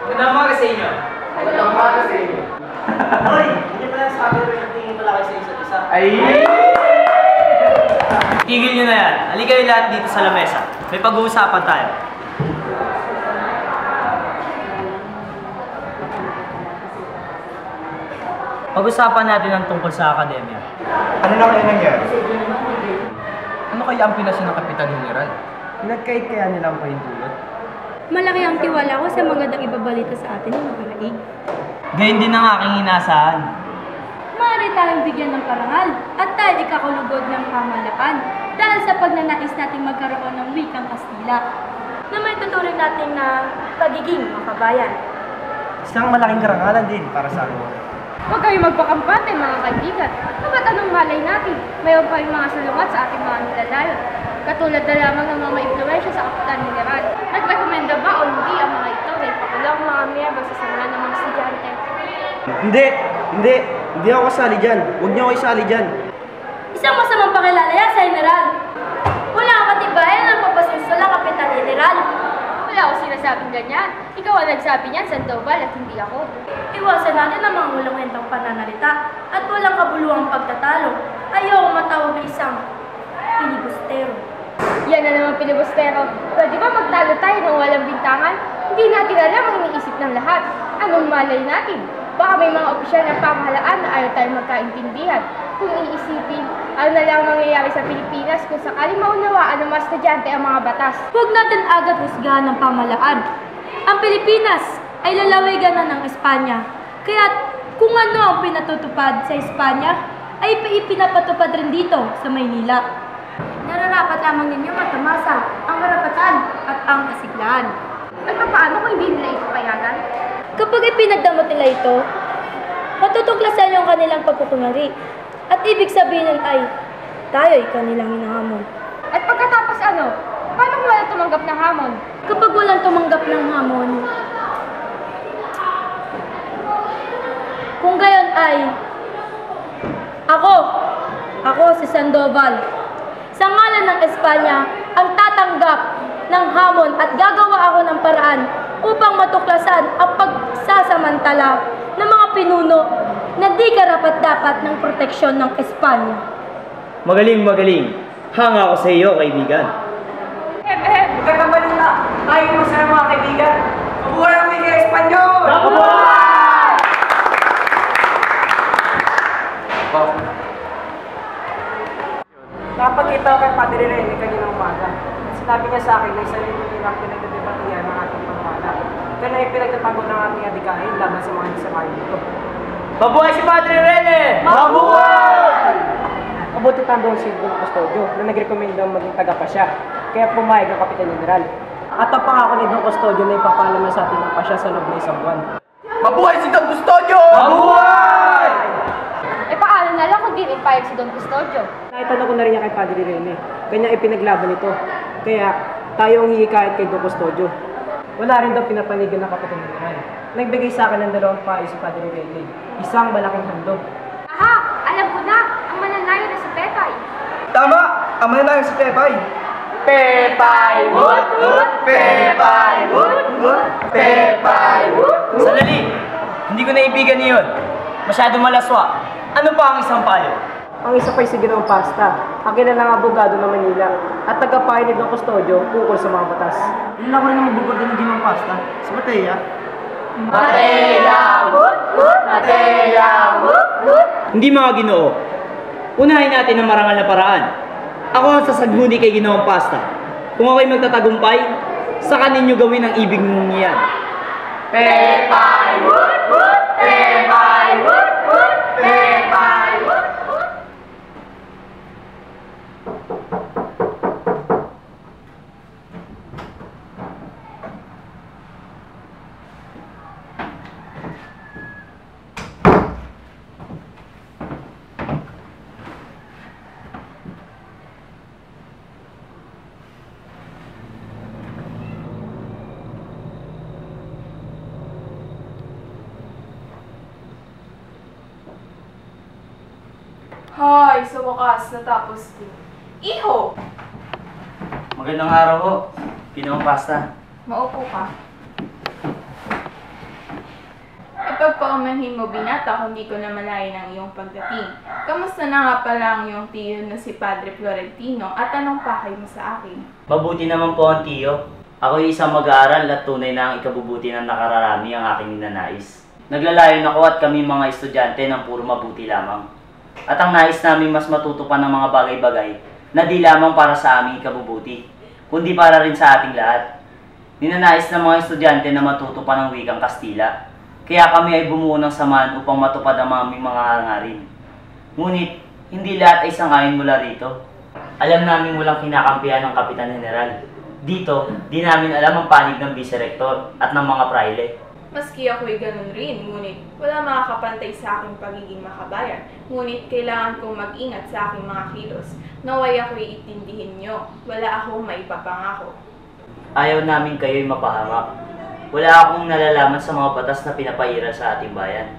Magandang umaga sa inyo. Magandang umaga sa inyo. Hoy, hindi pala sabi rin yung tingin pala kayo sa isa't isa. Ay! Tigil nyo na yan. Halika kayo lahat dito sa lamesa. May pag-uusapan tayo. Pag-usapan natin ang tungkol sa akademya. Ano na kaya nangyari? Ano kaya ang pinasya ng Kapitan General? Nagkait kaya nila ang pahintulot? Malaki ang tiwala ko sa magandang ibabalita sa atin ng mapalaig. Gayun din ang aking inaasahan. Maaari tayong bigyan ng parangal at tayo ikakulugod ng pamalakan dahil sa pagnanais nating magkaroon ng wikang Kastila na may tuturing natin na pagiging makabayan. Isang malaking karangalan din para sa akin. Huwag kayong magpakampante mga kaibigan. Kapat anong malay natin? Mayroon pa yung mga salungat sa ating mga nilalayon. Katulad na lamang ng mga impluensya sa Kapitan General. Nagrekomenda ba o hindi ang mga ito na ipakulang mga miyembro sa samahan ng mga estudyante? Hindi ako kasali dyan. Huwag niyo ako isali dyan. Isang masamang pakilala sa General. Wala ang katibayan ng papasunsula Kapitan General. Wala akong sinasabing ganyan. Ikaw ang nagsabi niyan, Sandoval, at hindi ako. Iwasan natin ang mga hulong-hentang pananalita at walang kabuluhang pagtatalo. Ayaw matawag na isang pilibustero. Yan na naman pilibustero. Pwede ba magtalo tayo ng walang bintangan? Hindi natin alam ang iniisip ng lahat. Anong malay natin? Baka may mga opisyal ng pamahalaan na ayaw tayong magkaintindihan. Kung iisipin, ano na lang mangyayari sa Pilipinas kung sakaling maunawaan ng mga estudyante ang mga batas. Huwag natin agad husgahan ng pamahalaan. Ang Pilipinas ay lalawigan na ng Espanya. Kaya kung ano ang pinatutupad sa Espanya, ay ipinapatupad rin dito sa Maynila. Nararapat lamang ninyo matamasa ang karapatan at ang kasiglahan. At paano kung hindi nila ito payagan? Kapag ipinagdamot nila ito, matutuklasan yung kanilang pagkukunwari. At ibig sabihin nun ay, tayo'y kanilang hinahamon. At pagkatapos ano? Paano kung wala tumanggap ng hamon? Kapag walang tumanggap ng hamon, kung gayon ay, ako si Sandoval, sa ngalan ng Espanya, ang tatanggap ng hamon at gagawa ako ng paraan upang matuklasan ang pagsasamantala ng mga pinuno na di karapat-dapat ng proteksyon ng Espanya. Magaling. Hanga ako sa iyo, kaibigan. Magandang balita! Tayo mo sa mga kaibigan! Mabuhay ang Liga Espanyol! Napagkita ko kay Padre Rene kanina umaga. Sinabi niya sa akin na isa rin yung pinagdedebatihan ng ating pamana. Kaya na ipinagtatago ng ating adikain laban sa mga disamahin dito. Mabuhay si Padre Rene! Mabuhay! Mabuti tandong si Don Custodio na nagrekomenda maging tagapasya. Kaya pumayag ang Kapitan General. At ang pangako ni Don Custodio na ipapalaman sa atin ang pasya sa loob ng isang buwan. Mabuhay si Don Custodio! Mabuhay! Eh paano na lang kung di ipayag si Don Custodio? Naitanong ko na rin niya kay Padre Rene. Kanya ipinaglaban ito. Kaya tayo ang hihikayat kay Don Custodio. Wala rin daw pinapanigan ng Kapitan General. Nagbigay sa akin ng 2 payo si Padre Rene. Isang malaking handog. Aha! Alam ko na! Ang mananayo na si Pepay! Tama! Ang mananayo si Pepay! Pepay! Woot! Woot! Pepay! Woot! Woot! Pepay! Woot! Sandali! Hindi ko naibigan niyon. Masyado malaswa. Ano pa ang isang payo? Ang isa pa'y si Ginoong Pasta, ang kilalang abogado ng Manila at tagapahinid ng kustodyo ukol sa mga batas. Yun ako rin ang mabubog din ng Ginoong Pasta. Si Matea. Matea! Woot! Woot! Matea! Woot! Woot! Hindi mga Ginoo. Unahin natin ang marangal na paraan. Ako ang sasaghuni kay Ginoong Pasta. Kung ako'y magtatagumpay, saka ninyo gawin ang ibig mong iyan. Pepay! Woot! Woot! Pepay! Woot! Woot! Pepay! Woot! Woot! Hoy, sa wakas, natapos din. Iho! Magandang araw ho, Ginoong Pasta. Maupo ka. Ipagpaumanhin mo, binata, kung di ko na malayan ang iyong pagdating. Kamusta na nga pala ang iyong tiyo na si Padre Florentino at anong pakay mo sa akin? Mabuti naman po ang tiyo. Ako'y isang mag-aaral at tunay na ang ikabubuti ng nakararami ang aking ninanais. Naglalayon ako at kami mga estudyante ng puro mabuti lamang. At ang nais namin mas matuto pa ng mga bagay-bagay na di lamang para sa aming ikabubuti, kundi para rin sa ating lahat. Ninanais ng mga estudyante na matuto pa ng wikang Kastila, kaya kami ay bumuo ng samahan upang matupad ang aming mga hangarin. Ngunit, hindi lahat ay sangayon mula rito. Alam namin walang kinakampihan ng Kapitan General. Dito, di namin alam ang panig ng Vice-Rector at ng mga praile. Maski ako'y ganun rin, ngunit wala makakapantay sa aking pagiging makabayan. Ngunit kailangan kong mag-ingat sa aking mga kilos. Naway ako'y itindihin nyo. Wala akong maipapangako. Ayaw namin kayo'y mapahamak. Wala akong nalalaman sa mga batas na pinapairal sa ating bayan.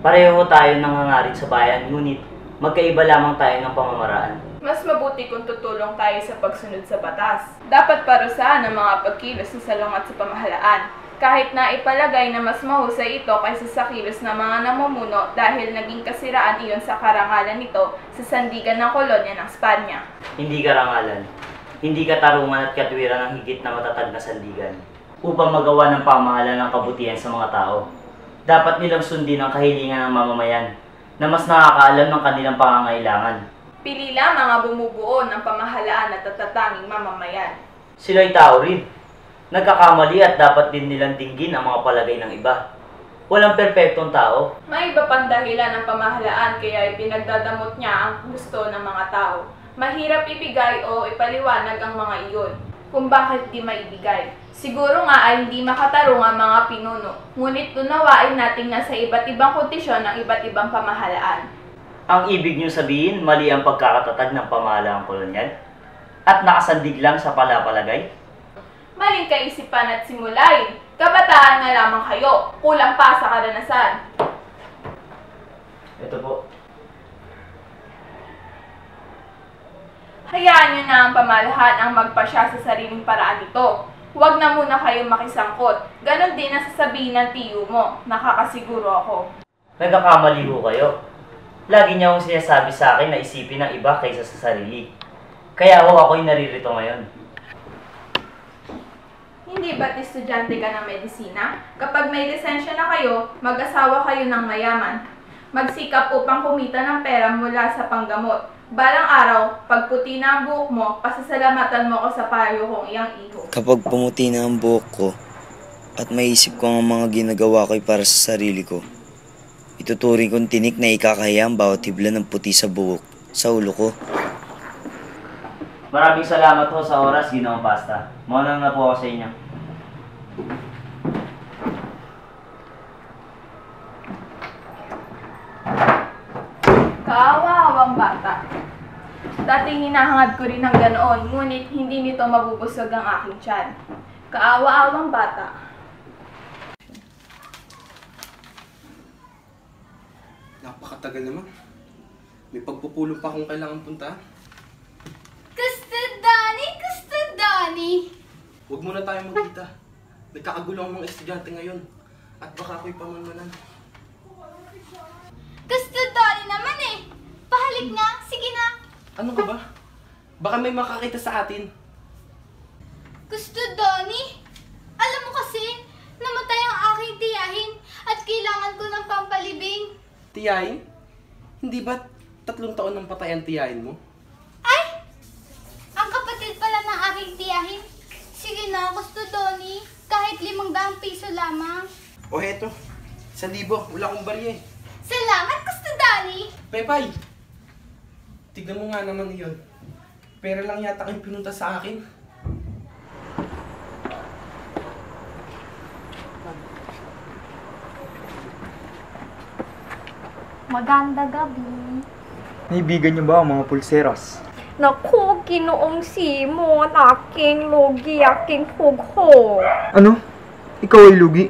Pareho tayo nangangarit sa bayan, ngunit magkaiba lamang tayo ng pamamaraan. Mas mabuti kung tutulong tayo sa pagsunod sa batas. Dapat parusahan ang mga pagkilos sa salungat sa pamahalaan. Kahit na ipalagay na mas mahusay ito kaysa sa kilos ng mga namumuno dahil naging kasiraan iyon sa karangalan nito sa sandigan ng kolonya ng Spanya. Hindi karangalan, hindi katarungan at katwiran ang higit na matatag na sandigan. Upang magawa ng pamahalaan ng kabutihan sa mga tao, dapat nilang sundin ang kahilingan ng mamamayan na mas nakakaalam ng kanilang pangangailangan. Pili lamang ang bumubuo ng pamahalaan at tatatanging mamamayan. Sila'y tao rin. Nagkakamali at dapat din nilang dinggin ang mga palagay ng iba. Walang perpektong tao. May iba pang dahilan ng pamahalaan kaya ipinagdadamot niya ang gusto ng mga tao. Mahirap ibigay o ipaliwanag ang mga iyon kung bakit di maibigay. Siguro nga ay hindi makatarong ang mga pinuno, ngunit unawain natin na sa iba't ibang kondisyon ng iba't ibang pamahalaan. Ang ibig niyo sabihin, mali ang pagkakatatag ng pamahalaang kolonyal? At nakasandig lang sa palapalagay? Maling kaisipan at simulain. Kabataan nga lamang kayo. Kulang pa sa karanasan. Ito po. Hayaan nyo na ang pamalahan ang magpasya sa sariling paraan nito. Huwag na muna kayong makisangkot. Ganon din ang sasabihin ng tiyo mo. Nakakasiguro ako. Nagkakamali ho kayo. Lagi niya akong sinasabi sa akin na isipin ng iba kaysa sa sarili. Kaya ho ako'y naririto ngayon. Hindi ba't estudyante ka ng medisina? Kapag may lisensya na kayo, mag-asawa kayo ng mayaman. Magsikap upang kumita ng pera mula sa panggamot. Balang araw, pag puti na ang buhok mo, pasasalamatan mo ko sa payo kong iyang iho. Kapag pumuti na ang buhok ko at maisip ko ang mga ginagawa ko'y para sa sarili ko, ituturing kong tinik na ikakahiya ang bawat hibla ng puti sa buhok, sa ulo ko. Maraming salamat ho sa oras, Ginoong Pasta. Mauna na po ako sa inyo. Kaawawang bata. Dating hinahangad ko rin ng ganoon, ngunit hindi nito mabubusog ang aking tiyan. Kaawa-awang bata. Napakatagal naman. May pagpupulong pa akong kailangan punta. Kustodani! Huwag muna tayo magkita. Nagkakagulo ang mga estudyante ngayon. At baka ako'y pamanmanan. Kustodani naman eh! Pahalik nga! Sige na! Ano ka ba? Baka may makakita sa atin. Kustodani? Alam mo kasi, namatay ang aking tiyahin at kailangan ko ng pampalibing. Tiyahin? Hindi ba 3 taon nang patay ang tiyahin mo? Ay! Ang kapatid pala ng aking tiyahin. Sige na, Kustodani. Kahit 500 piso lamang. O heto, 1,000. Wala akong barya eh. Salamat, Kustodani! Pepay! Tignan mo nga naman yun. Pera lang yata kayong pinunta sa akin. Maganda gabi. Naibigan niyo ba ang mga pulseras? Naku, Ginoong Simon, aking lugi, aking pugho. Ano? Ikaw ay lugi?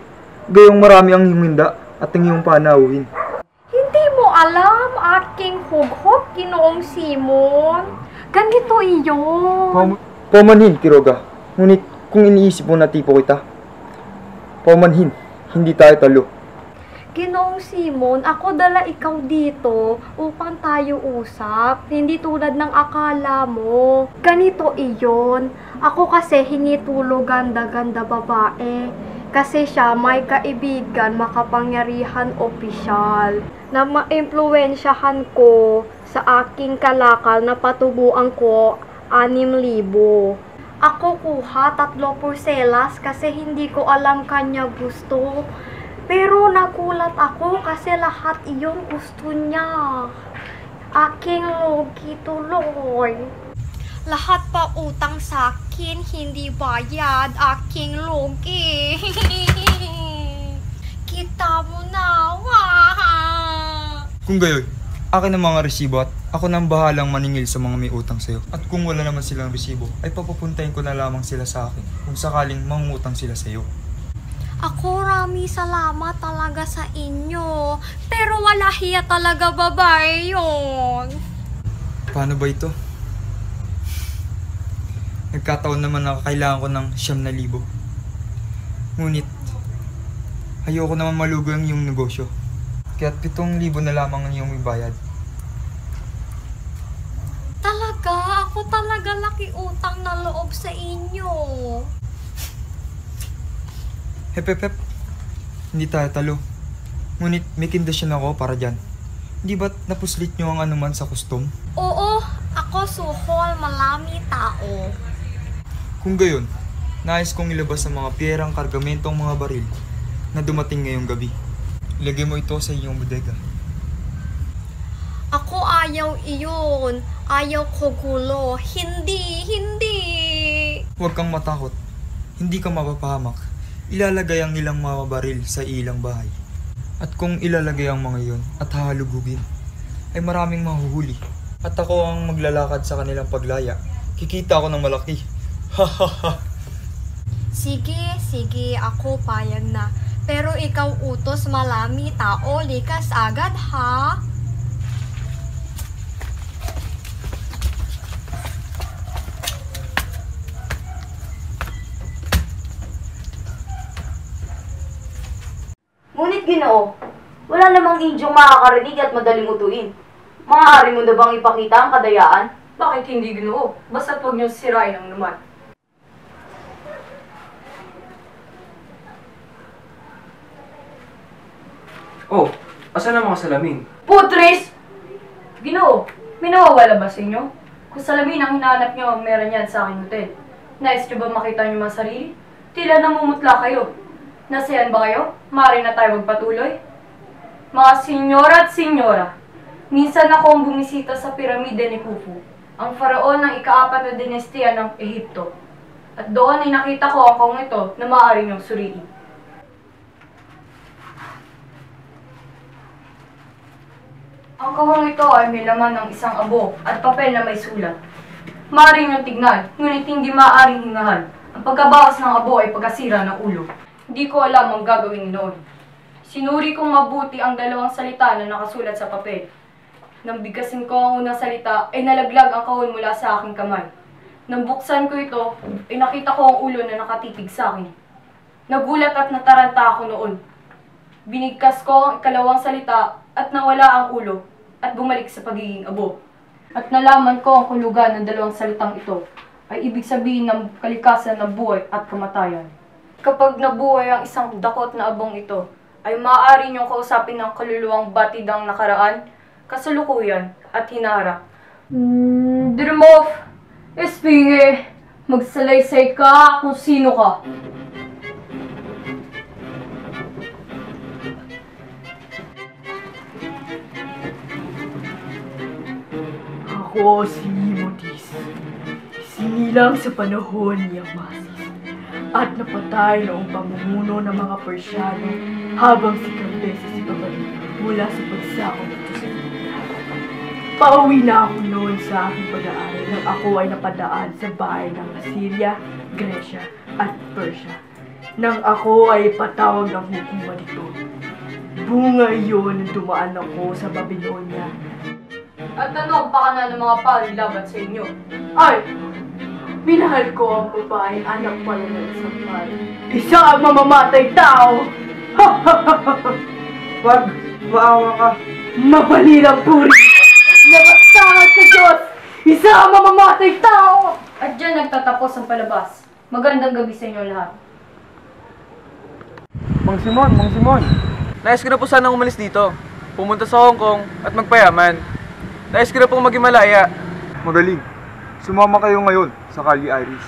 Gayong marami ang himinda at ang iyong panauhin. Hindi mo alam, aking hughog, Ginoong Simon. Ganito iyon. Paumanhin, Quiroga. Ngunit kung iniisip mo na tipo kita, paumanhin, hindi tayo talo. Ginoong Simon, ako dala ikaw dito upang tayo usap. Hindi tulad ng akala mo. Ganito iyon. Ako kasi hingi tulog ganda-ganda babae. Kasi siya may kaibigan, makapangyarihan opisyal. Na maimpluwensyahan ko sa aking kalakal na patubuan ko 6,000. Ako kuha 3 porselas kasi hindi ko alam kanya gusto. Pero nagulat ako kasi lahat iyon gusto niya. Aking lugi tuloy. Lahat pa utang sa akin, hindi bayad. Aking lugi. Kita mo na, Kung gayoy, akin ang mga resibo at ako nang bahalang maningil sa mga may utang sa'yo. At kung wala naman silang resibo, ay papapuntahin ko na lamang sila sa akin kung sakaling mangungutang sila sa'yo. Ako rami salamat talaga sa inyo. Pero wala hiya talaga babae yun. Paano ba ito? Nagkataon naman na kailangan ko ng 9,000. Ngunit, ayoko naman malugo ang iyong negosyo. Kaya't 7,000 na lamang ang iyong ibayad. Talaga? Ako talaga laki utang na loob sa inyo. Hep. Hindi tayo talo. Ngunit may kindasyon ako para dyan. Hindi ba't napuslit nyo ang anuman sa kustom? Oo, ako suhol, malami tao. Kung gayon, nais kong ilabas ang mga pierang kargamentong mga baril na dumating ngayong gabi. Ilagay mo ito sa iyong bodega. Ako ayaw iyon. Ayaw ko gulo. Hindi. Huwag kang matakot. Hindi ka mapapahamak. Ilalagay ang ilang mga baril sa ilang bahay. At kung ilalagay ang mga iyon at hahalugugin, ay maraming mahuhuli. At ako ang maglalakad sa kanilang paglaya. Kikita ako ng malaki. Hahaha. Sige, ako payag na. Pero ikaw utos malami tao, likas agad ha? Ngunit Ginoo, wala namang idyong makakarinig at madaling utuin. Maaari mo na bang ipakita ang kadayaan? Bakit hindi, Ginoo? Basta't huwag niyo sirain ang naman. Oh, asan ang mga salamin? Putris! Ginoo, may nawawala ba sa inyo? Kung salamin ang hinahanap niyo, meron yan sa aking hotel. Nais niyo ba makita niyo mga sarili? Tila namumutla kayo. Nasayan ba kayo? Maaari na tayo magpatuloy? Mga senyora at senyora, minsan ako ang bumisita sa piramide ni Khufu, ang faraon ng ika-4 na dinastiya ng Ehipto. At doon ay nakita ko ang kahong ito na maaari niyong suriin. Ang kahong ito ay may laman ng isang abo at papel na may sulat. Maaari niyong tignan, ngunit hindi maaaring hingahan. Ang pagkabakas ng abo ay pagkasira ng ulo. Hindi ko alam ang gagawin noon. Sinuri kong mabuti ang dalawang salita na nakasulat sa papel. Nang bigkasin ko ang unang salita, ay nalaglag ang kahon mula sa aking kamay. Nang buksan ko ito, ay nakita ko ang ulo na nakatitig sa akin. Nagulat at nataranta ako noon. Binigkas ko ang ikalawang salita at nawala ang ulo at bumalik sa pagiging abo. At nalaman ko ang kulugan ng dalawang salitang ito ay ibig sabihin ng kalikasan ng buhay at kamatayan. Kapag nabuhay ang isang dakot na abong ito, ay maaari niyong kausapin ng kaluluwang batid ang nakaraan, kasalukuyan at hinaharap. Dirmov, Espinge, magsalaysay ka kung sino ka. Ako si Motis, sinilang sa panahon ni Amasis at napatay noong pamumuno ng mga Persyano habang si Cambyses si babalik mula sa pagsakop ng Tusitira. Pauwi na ako noon sa aking pag-aaral nang ako ay napadaan sa bahay ng Assyria, Gresya at Persya. Nang ako ay patawag ng hukuman nito. Bunga iyon nang dumaan ako sa Babylonia. At ano ang pakana ng mga pari laban sa inyo? Ay! Minahal ko ang babaeng anak pala ng isang pari. Isang mamamatay tao! Wag, maawa ka. Mapalilang puri! Nabastangan sa Diyos! Isang mamamatay tao! At dyan nagtatapos ang palabas. Magandang gabi sa inyo lahat. Mang Simon! Nais ko na po sanang umalis dito. Pumunta sa Hong Kong at magpayaman. Nais ko na pong maging malaya. Magaling. Sumama kayo ngayon sa Kali Iris.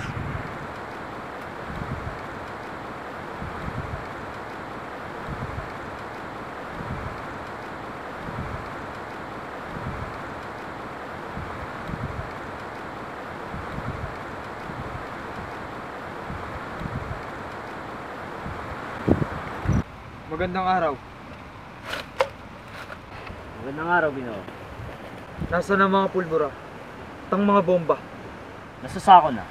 Magandang araw. Magandang araw, Ginoo. Nasaan ang mga pulbura? At ang mga bomba? Nasa sako na.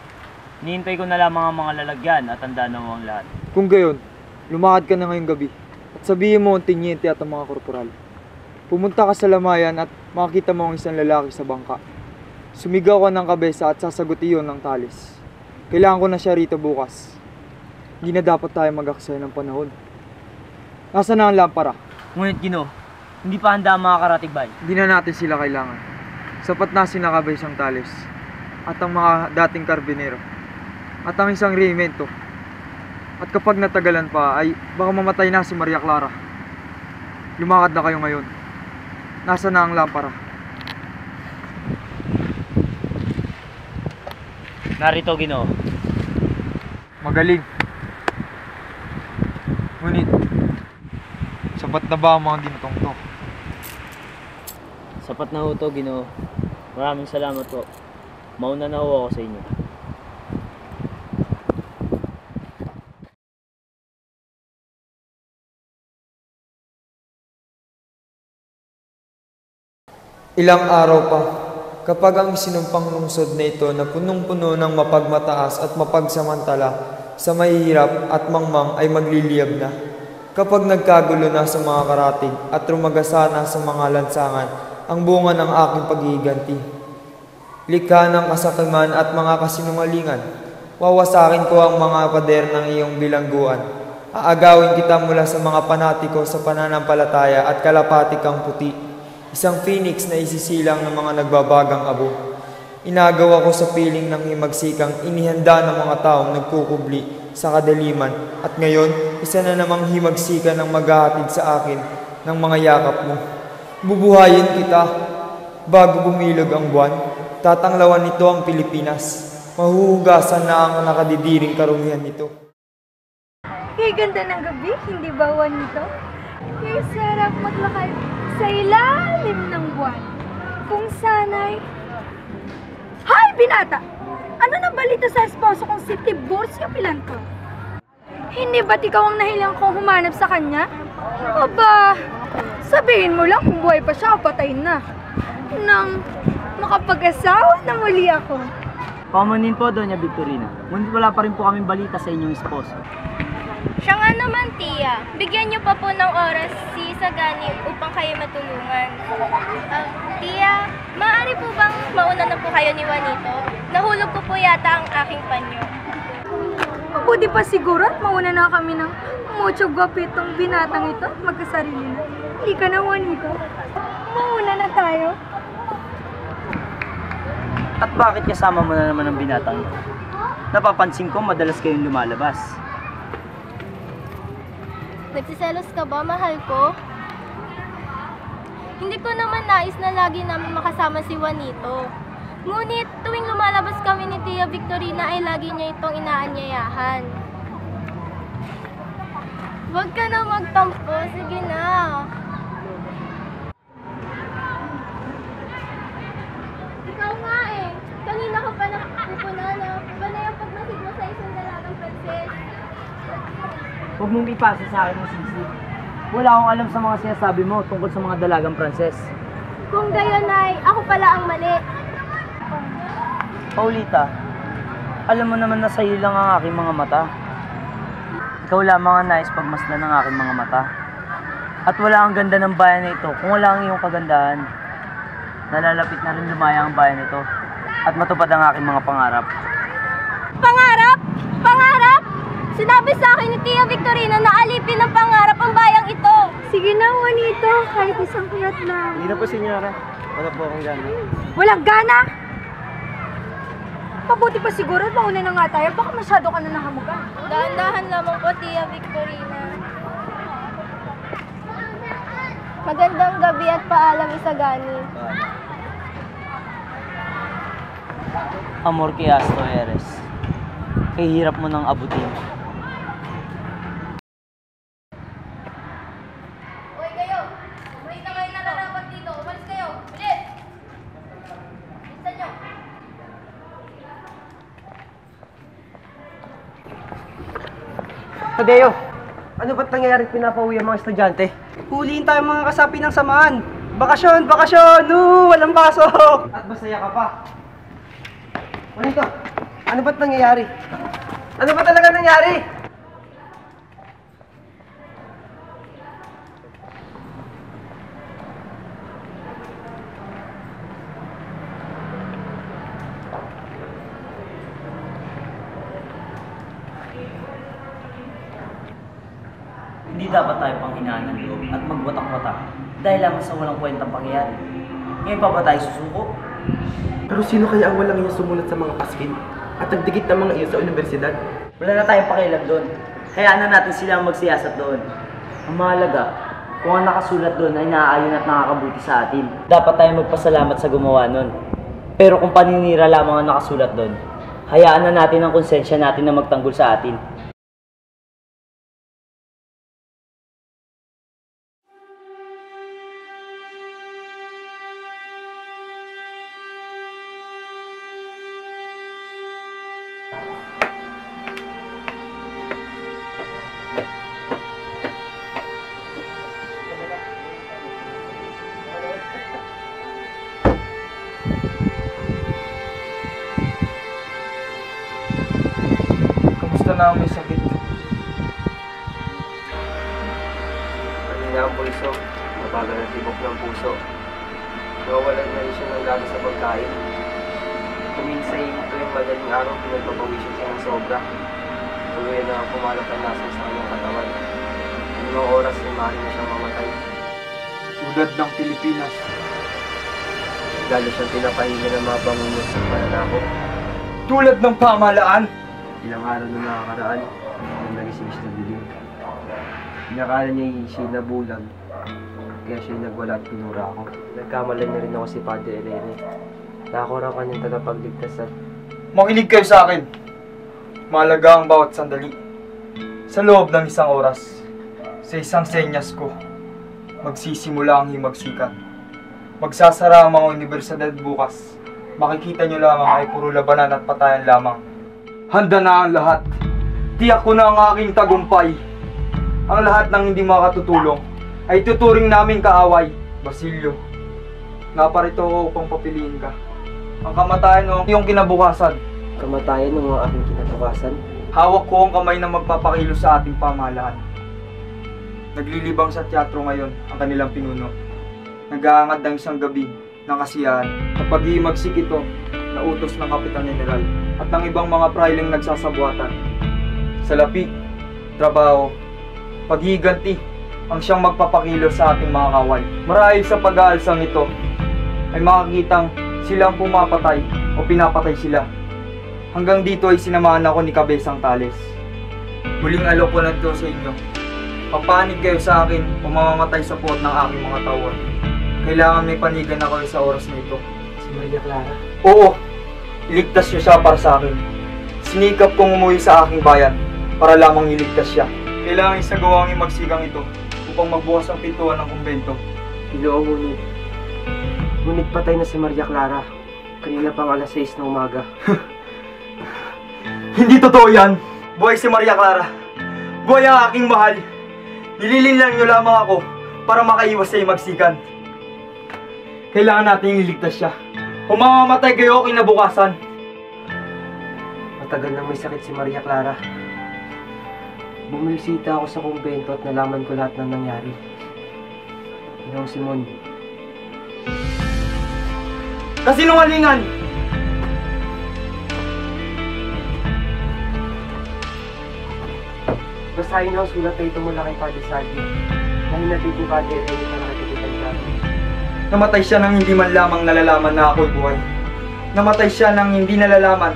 Hinihintay ko na lamang ang mga lalagyan at tanda na mo ang lahat. Kung gayon, lumakad ka na ngayong gabi at sabihin mo ang tinyente at ang mga korporal. Pumunta ka sa lamayan at makikita mo ang isang lalaki sa bangka. Sumigaw ka ng kabesa at sasagot iyon ng talis. Kailangan ko na siya rito bukas. Hindi na dapat tayo mag-aksaya ng panahon. Nasaan na ang lampara? Ngunit Ginoo, hindi pa handa ang mga karatigbay. Hindi na natin sila kailangan. Sapat na sinakabay siyang talis at ang mga dating karbinero at ang isang rehimento. At kapag natagalan pa ay baka mamatay na si Maria Clara. Lumakad na kayo ngayon. Nasaan na ang lampara? Narito, Ginoo. Magaling. Ngunit, sapat na ba ang mga ginutong to? Sapat na ho to, Ginoo. Maraming salamat po. Mauna na ho ako sa inyo. Ilang araw pa, kapag ang isinumpang lungsod na ito na punong-puno ng mapagmataas at mapagsamantala sa mahihirap at mangmang ay magliliyab na. Kapag nagkagulo na sa mga karatig at rumagasana sa mga lansangan ang bunga ng aking paghihiganti. Likha ng kasakiman at mga kasinungalingan, wawasakin ko ang mga pader ng iyong bilangguan. Aagawin kita mula sa mga panatiko sa pananampalataya at kalapati kang puti. Isang phoenix na isisilang ng mga nagbabagang abo. Inagaw ako sa piling ng himagsikang inihanda ng mga taong nagkukubli sa kadaliman at ngayon, isa na namang himagsikan ng maghahatid sa akin ng mga yakap mo. Bubuhayin kita bago bumilog ang buwan. Tatanglawan nito ang Pilipinas. Mahuhugasan na ang nakadidiring karumihan nito. Ganda ng gabi, hindi ba nito? Sarap maglakad sa ilalim ng buwan. Kung sana'y... Hay, binata! Ano nang balita sa esposo kong si Tiburcio Pilanto? Hindi ba't ikaw ang nahilang kong humanap sa kanya? Aba, sabihin mo lang kung buhay pa siya o patay na. Nang makapag-asawa na muli ako. Pamanin po, Doña Victorina. Ngunit wala pa rin po kaming balita sa inyong esposo. Siya nga naman, Tia. Bigyan niyo pa po ng oras si Sagani upang kayo matulungan. Tia, maaari po bang mauna na po kayo ni Juanito? Nahulog ko po yata ang aking panyo. Mabuti pa siguro at mauna na kami ng mucho gwapitong binatang ito at magkasarili na. Hindi ka na, Juanito. Mauna na tayo. At bakit kasama mo na naman ang binatang ito? Napapansin ko madalas kayong lumalabas. Nagsiselos ka ba, mahal ko? Hindi ko naman nais na lagi namin makasama si Juanito. Ngunit tuwing lumalabas kami ni Tia Victorina ay lagi niya itong inaanyayahan. Huwag ka na magtampo, sige na. Ikaw nga eh, kanina ko pa napupunan na panayang pagmasid mo sa isang dalagang Pranses. Huwag mong ipasa sa akin ang sisi. Wala akong alam sa mga sinasabi mo tungkol sa mga dalagang Pranses. Kung gayon ay, ako pala ang mali. Paulita, alam mo naman na sa'yo lang ang aking mga mata. Ikaw lamang ang nais pagmasdan ng aking mga mata. At wala ang ganda ng bayan na ito kung wala ang iyong kagandahan. Nalalapit na rin lumaya ang bayan ito at matupad ang aking mga pangarap. Pangarap? Pangarap? Sinabi sa akin ni Tia Victorina na alipin ng pangarap ang bayang ito. Sige na, Juanito. Kahit isang kuyat lang. Hindi na po, senyora. Wala po akong gana. Walang gana? Mabuti pa siguro at mauna na nga tayo. Baka masyado ka na nahamugan. Dahan-dahan lamang po, Tia Victorina. Magandang gabi at paalam, Isagani. Amor kay Asto Eres. Kay hirap mo nang abutin. Uy, kayo! Umalis na kayo na lalapat dito. Umalis kayo! Bilis! Bilisan nyo! Tadeo, ano ba't nangyayari pinapauwi ang mga estudyante? Huliin tayo mga kasapi ng samahan. Bakasyon! Bakasyon! Walang pasok! At masaya ka pa. Juanito, ano ba't nangyayari? Ano ba talaga nangyari? Hindi dapat tayo panghinaan ng loob at magwatak-watak dahil lamang sa walang kwentang pangyayari. Ngayon pa ba tayo susuko? Pero sino kaya ang walang iya sumulat sa mga paskin at nagdikit ng mga iyo sa universidad? Wala na tayong pakialam doon. Hayaan na natin sila ang magsiyasat doon. Ang mahalaga, kung ang nakasulat doon ay naaayon at nakakabuti sa atin. Dapat tayo magpasalamat sa gumawa nun. Pero kung paninira lamang ang nakasulat doon, hayaan na natin ang konsensya natin na magtanggol sa atin. Na may sakit. Kanina ang pulso, mabagal ang tibok ng puso. Nawawalan na rin siya ng lalo sa pagkain. Kuminsay tuwing madaling araw, pinagpapawisin siya ng sobra. Tuloy na pumalap ang lasa sa kanyang katawan. Ilang oras ay maaari na siyang mamatay. Tulad ng Pilipinas. Lalo siyang pinapahinga ng mga bangungot sa pananakot. Tulad ng pamahalaan. Ilang araw na nakakaraan, nang nagising siya ng dilim. Inakala niya siya nabulag, kaya siya nagwala at pinura ako. Nagkamalan niya rin ako si Padre Elene. Ako raw kanyang tagapagligtas at... Makinig kayo sa akin. Mahalaga ang bawat sandali. Sa loob ng isang oras, sa isang senyas ko, magsisimula ang himagsikan. Magsasara ang mga universidad bukas. Makikita nyo lamang ay puro labanan at patayan lamang. Handa na ang lahat. Tiyak ko na ang aking tagumpay. Ang lahat ng hindi makatutulong ay tuturing naming kaaway. Basilio, naparito ako upang papiliin ka. Ang kamatayan o iyong kinabukasan kamatayan ng mga aking kinabukasan. Hawak ko ang kamay na magpapakilos sa ating pamahalaan. Naglilibang sa teatro ngayon ang kanilang pinuno. Nag-aangad ng isang gabi ng kasiyahan na pag-iimagsik ito na utos ng Kapitan General at ng ibang mga praileng nagsasabuatan. Salapi, trabaho, paghiganti ang siyang magpapakilos sa ating mga kawal. Marahil sa pag-aalsang ito ay makikitang silang pumapatay o pinapatay sila. Hanggang dito ay sinamahan ako ni Kabesang Tales. Huling alok ko na ito sa inyo. Papanig kayo sa akin o mamamatay sa puot ng aking mga tawad. Kailangan may panigan na kayo sa oras na ito. Si Maria Clara? Oo, iligtas niyo siya para sa akin. Sinikap kong umuwi sa aking bayan para lamang iligtas siya. Kailangan isagawa ang magsigang ito upang magbukas ang pintuan ng kumbento. Ginoo, ngunit patay na si Maria Clara. Kanina pang alas 6 ng umaga. Hindi totoo yan! Buhay si Maria Clara! Buhay ang aking mahal! Nililinlang niyo lamang ako para makaiwas sa magsikan. Kailangan natin iligtas siya. O mamamatay kayo kinabukasan. Matagal nang may sakit si Maria Clara. Bumisita ako sa kumbento at nalaman ko lahat ng nangyari. Ginoong Simon. Kasinungalingan! Basahin niyo ang sulat na ito mula kay Padre Salvi na hinatid ni Padre Rene na nakatikitan dati. Namatay siya nang hindi man lamang nalalaman na ako'y buhay. Namatay siya nang hindi nalalaman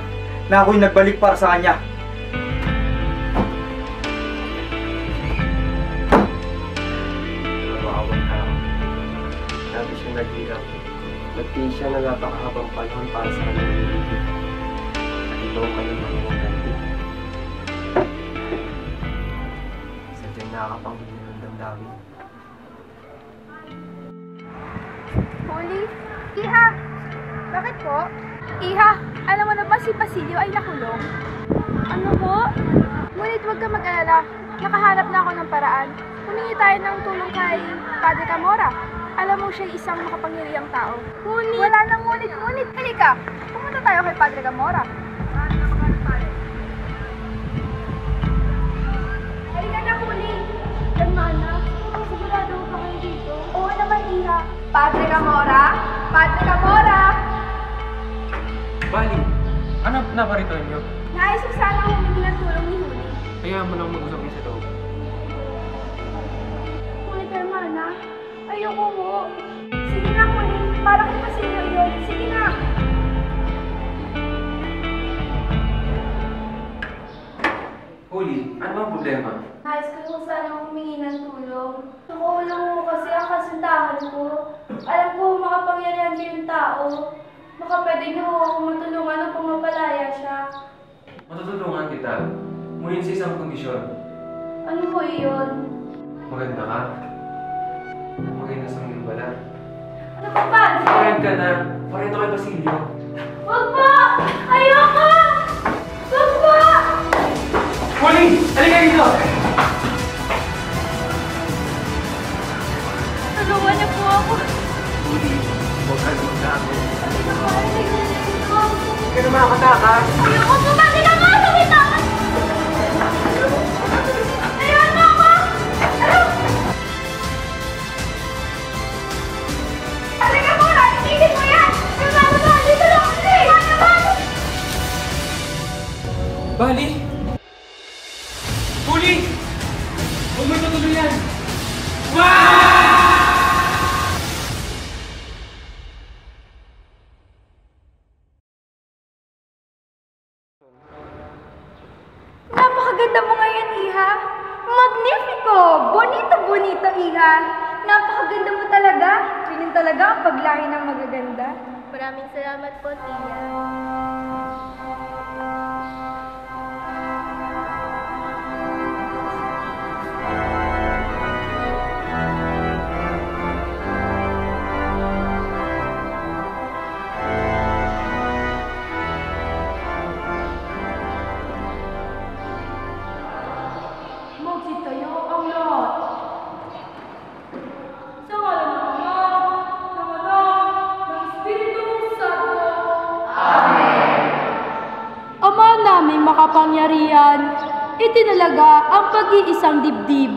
na ako'y nagbalik para sa kanya. Mawawang tao. Sabi siya naghirap. Nagtiis siya na napakahabang panahon para sa kanyang nilibig. At ito ang kanyang mga ganti. Sadyang nakakapanghili ng damdamin. Huli? Iha! Bakit po? Iha, alam mo na ba si Basilio ay nakulong? Ano po? Ngunit huwag ka mag-alala. Nakahanap na ako ng paraan. Humingi tayo ng tulong kay Padre Camora. Alam mo siya isang makapangyarihang tao. Ngunit? Wala nang ngunit. Halika, pumunta tayo kay Padre Camora. Halika na, Huli. Hermana, sigurado pa kayo dito? Oo naman, Iha. Padre Camora? Padre Camora! Bali, ano naparito niyo? Nais ko sana humingi ng tulong ni Huli. Kaya mo lang mag-usap niyo sa loob. Ngunit, Hermana, ayoko mo. Sige na, Huli. Para kay Basilio yun. Sige na. Huli, ano bang problema? Nais ko sana humingi ng tulong. Nakuulong mo kasi ang kasintahan ko. Alam ko makapangyarihan ko yung tao. Baka pwede niyo ako matulungan upang mapalaya siya. Matutulungan kita. Ngunit sa isang kondisyon. Ano po iyon? Maganda ka. Maganda sa mga balat. Ano pa ba? Parang ka na. Parang kay Basilio. Wag po! Ayoko! Wag po! Huli! Halika dito! Tulungan niyo po ako. Huli, huwag ka na magtago. Hindi ka na makakatakas. Ayoko po! Bakit ako? Sakit ako! Ayoko ako! Halika po! Itigil mo yan! Kalmado ba? Dito lang kasi! Bali! Huli! Huwag mo itutuloy yan! Napakaganda mo ngayon, Iha. Magnifico! Bonito, Iha. Napakaganda mo talaga. Ganyan talaga ang paglahi ng magaganda. Maraming salamat po, Tia. Magsitayo ang lahat. Sa ngalan ng Ama, ng Anak, ng Espiritu Santo. Amen. iyan, itinalaga ang pag-iisang dibdib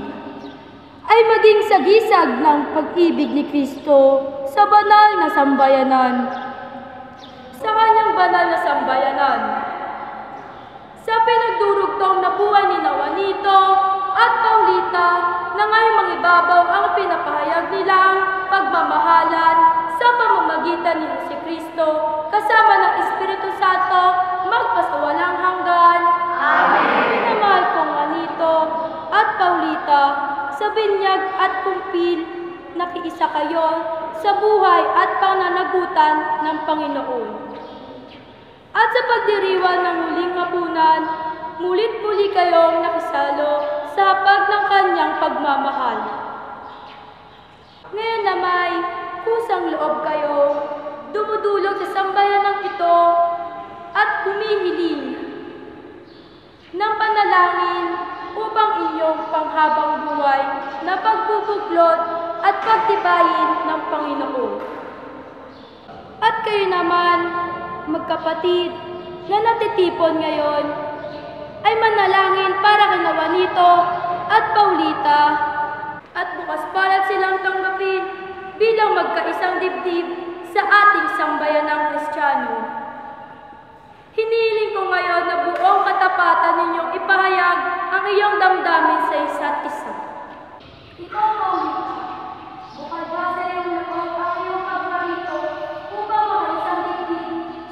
ay maging sagisag ng pag-ibig ni Kristo sa banal na sambayanan. Sa kanyang banal na sambayanan, sa pinagdurugtong na buhay ni Juanito at Paulita na ngayong mangibabaw ang pinapahayag nilang pagmamahalan sa pamamagitan ni Jesucristo kasama ng Espiritu Santo magpasawalang hanggan. Amen. Minamahal kong Juanito at Paulita, sa binyag at kumpil, nakiisa kayo sa buhay at pananagutan ng Panginoon. At sa pagdiriwang ng huling hapunan, mulit-muli kayong nakisalo sa hapag ng kanyang pagmamahal. Ngayon na may kusang loob kayo, dumudulog sa sambayanang ito at humihiling ng panalangin upang inyong panghabang buhay na pagbubuklod at pagtibayin ng Panginoon. At kayo naman, magkapatid na natitipon ngayon, ay manalangin para kina Juanito at Paulita at bukas palad silang tanggapin bilang magkaisang dibdib sa ating sambayanang Kristiyano. Hinihiling ko ngayon na buong katapatan ninyong ipahayag ang iyong damdamin sa isa't isa. Ikaw, Paulita, bukal ba sa iyong loob ang iyong pagparito upang makaisang dibdib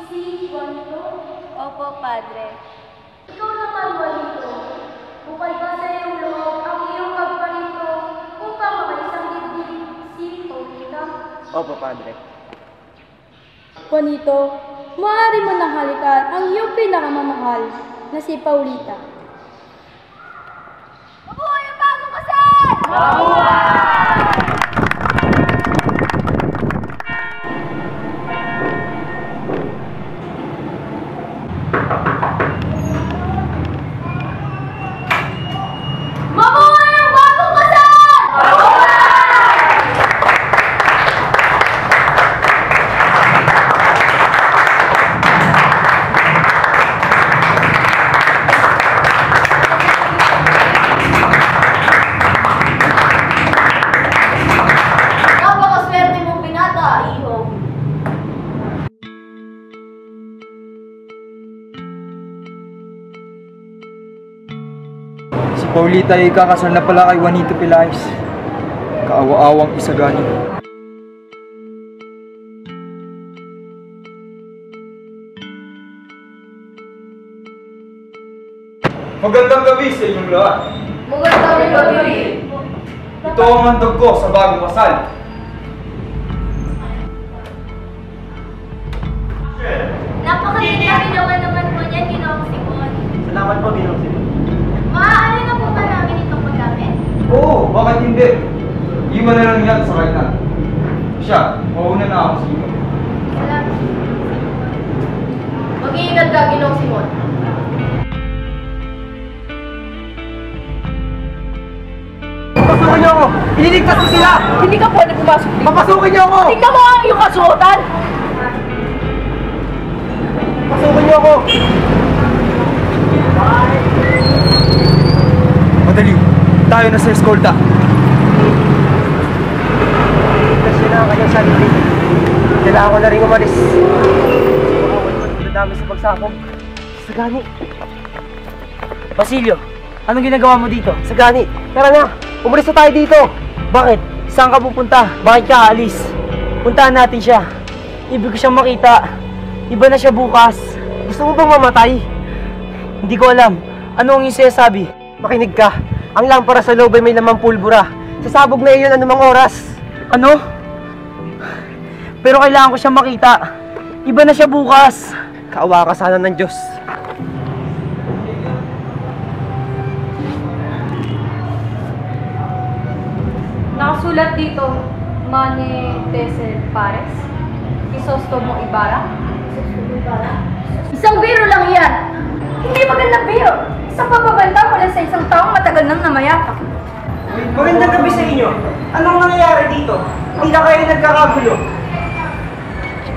si Juanito? Opo, Padre. Ikaw naman, Juanito, bukal ba sa iyong loob ang iyong pagparito upang makaisang dibdib si Paulita? Opo, Padre. Juanito, maaari mo nang halikan ang iyong pinakamamahal na si Paulita. Mabuhay ang bagong kasal! Mabuhay ang bagong kasal! Napakaswerte mong binata, iho. Si Paulita ay kakasal na pala kay Juanito Pelaez. Kaawa-awang isagani. Magandang gabi sa inyong lahat. Magandang gabi. Ito ang handog ko sa bagong kasal. Napakaganda naman po niyan, Ginoong Simon. Salamat po, Ginoong Simon. Maaari na po ba namin itong magamit? Oo, bakit hindi? Iwan na lang yan sa kainan. Siya, mauna na ako sa inyo. Salamat. Mag-iingat ka, Ginoong Simon. Papasukin niyo ako! Ililigtas ko sila! Hindi ka pwede pumasok dito. Papasukin niyo ako! Tingnan mo ang iyong kasuotan! Papasukin niyo ako! Madali, tayo na sa eskolta. Kasi na ang kanyang sarili. Kailangan ko na rin umalis. Madami sa pagsakop. Sagani. Basilio, anong ginagawa mo dito? Sagani, tara na! Umalis na tayo dito! Bakit? Saan ka pupunta? Bakit ka aalis? Puntahan natin siya. Ibig ko siyang makita. Iba na siya bukas. Gusto mo bang mamatay? Hindi ko alam. Ano ang iyong sinasabi? Makinig ka. Ang lampara sa loob ay may lamang pulbura. Sasabog na iyon anumang oras. Ano? Pero kailangan ko siyang makita. Iba na siya bukas. Kaawa ka sana ng Diyos. Nakasulat dito, Mane Tesel Pares, Crisostomo Ibarra. Isang biro lang yan! Hindi magandang biro! Isang pababanta mula sa isang taong matagal nang namayapa. Magandang gabi sa inyo. Anong nangyayari dito? Hindi na kayo nagkakagulo.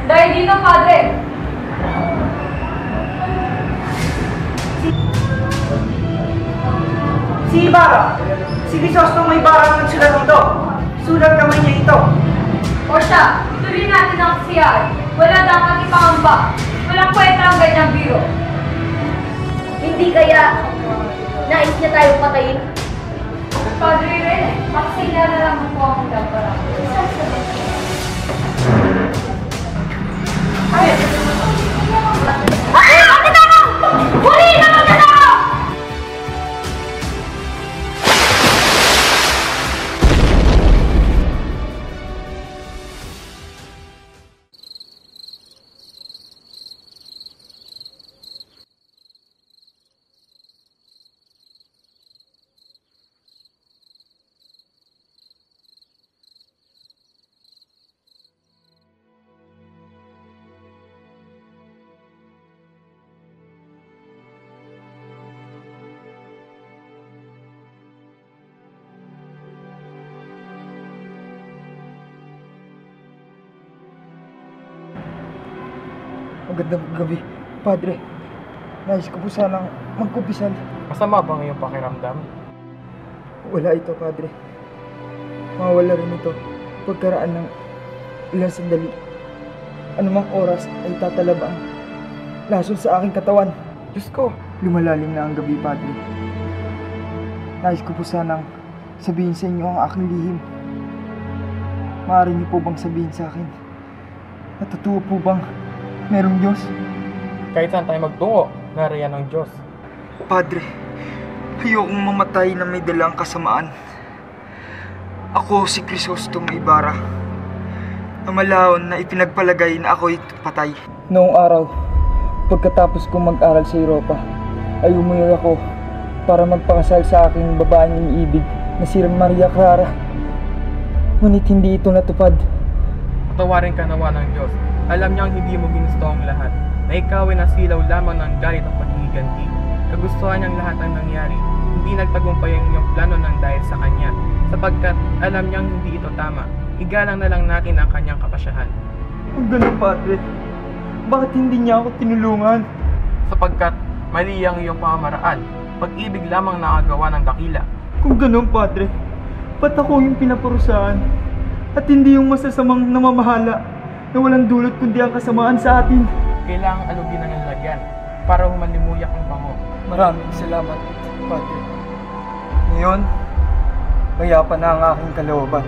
Dahil dito, Padre, Ibarra! Si Crisostomo Ibarra ang nagsulat nito. Sulat kamay niya ito. O siya, tuloy natin ang siyay. Wala dapat ipangamba. Walang kwenta ang ganyang biro. Hindi kaya nais niya tayong patayin? Padre Rene, maksila na lang po akong dampara. Ay! Magkatakaw! Huli na magkatakaw! Magandang gabi, Padre. Nais ko po sanang magkumpisal. Masama ba ngayong pakiramdam? Wala ito, Padre. Mawala rin ito pagkaraan ng ilang sandali. Anumang oras ay tatalab ang lason sa aking katawan. Diyos ko! Lumalalim na ang gabi, Padre. Nais ko po sanang sabihin sa inyo ang aking lihim. Maaari niyo po bang sabihin sa akin? Natotoo po bang merong Diyos? Kahit saan tayo magtungo, nariyan ang Diyos. Padre, ayokong mamatay na may dalang kasamaan. Ako si Crisostomo Ibarra, na malahon na ipinagpalagay na ako'y patay. Noong araw, pagkatapos kong mag-aral sa Europa, ay umuwi ako para magpakasal sa aking babaeng iniibig na si Maria Clara. Ngunit hindi ito natupad. Patawarin ka nawa ng Diyos. Alam niyang hindi mo ginusto ang lahat, na ikaw ay nasilaw lamang ng galit at paghihiganti. Kagustuhan niyang lahat ang nangyari, hindi nagtagumpay ang iyong plano ng dahil sa kanya, sapagkat alam niyang hindi ito tama. Igalang na lang natin ang kanyang kapasyahan. Kung ganun, Padre, bakit hindi niya ako tinulungan? Sapagkat mali ang iyong pamamaraan, pag-ibig lamang nakagawa ng dakila. Kung ganun, Padre, ba't ako yung pinaparusahan? At hindi yung masasamang namamahala na walang dulot kundi ang kasamaan sa atin. Kailangang alugin ang lalagyan para humalimuyak ang bango. Maraming salamat, Padre. Ngayon, mayapa na ang aking kalooban.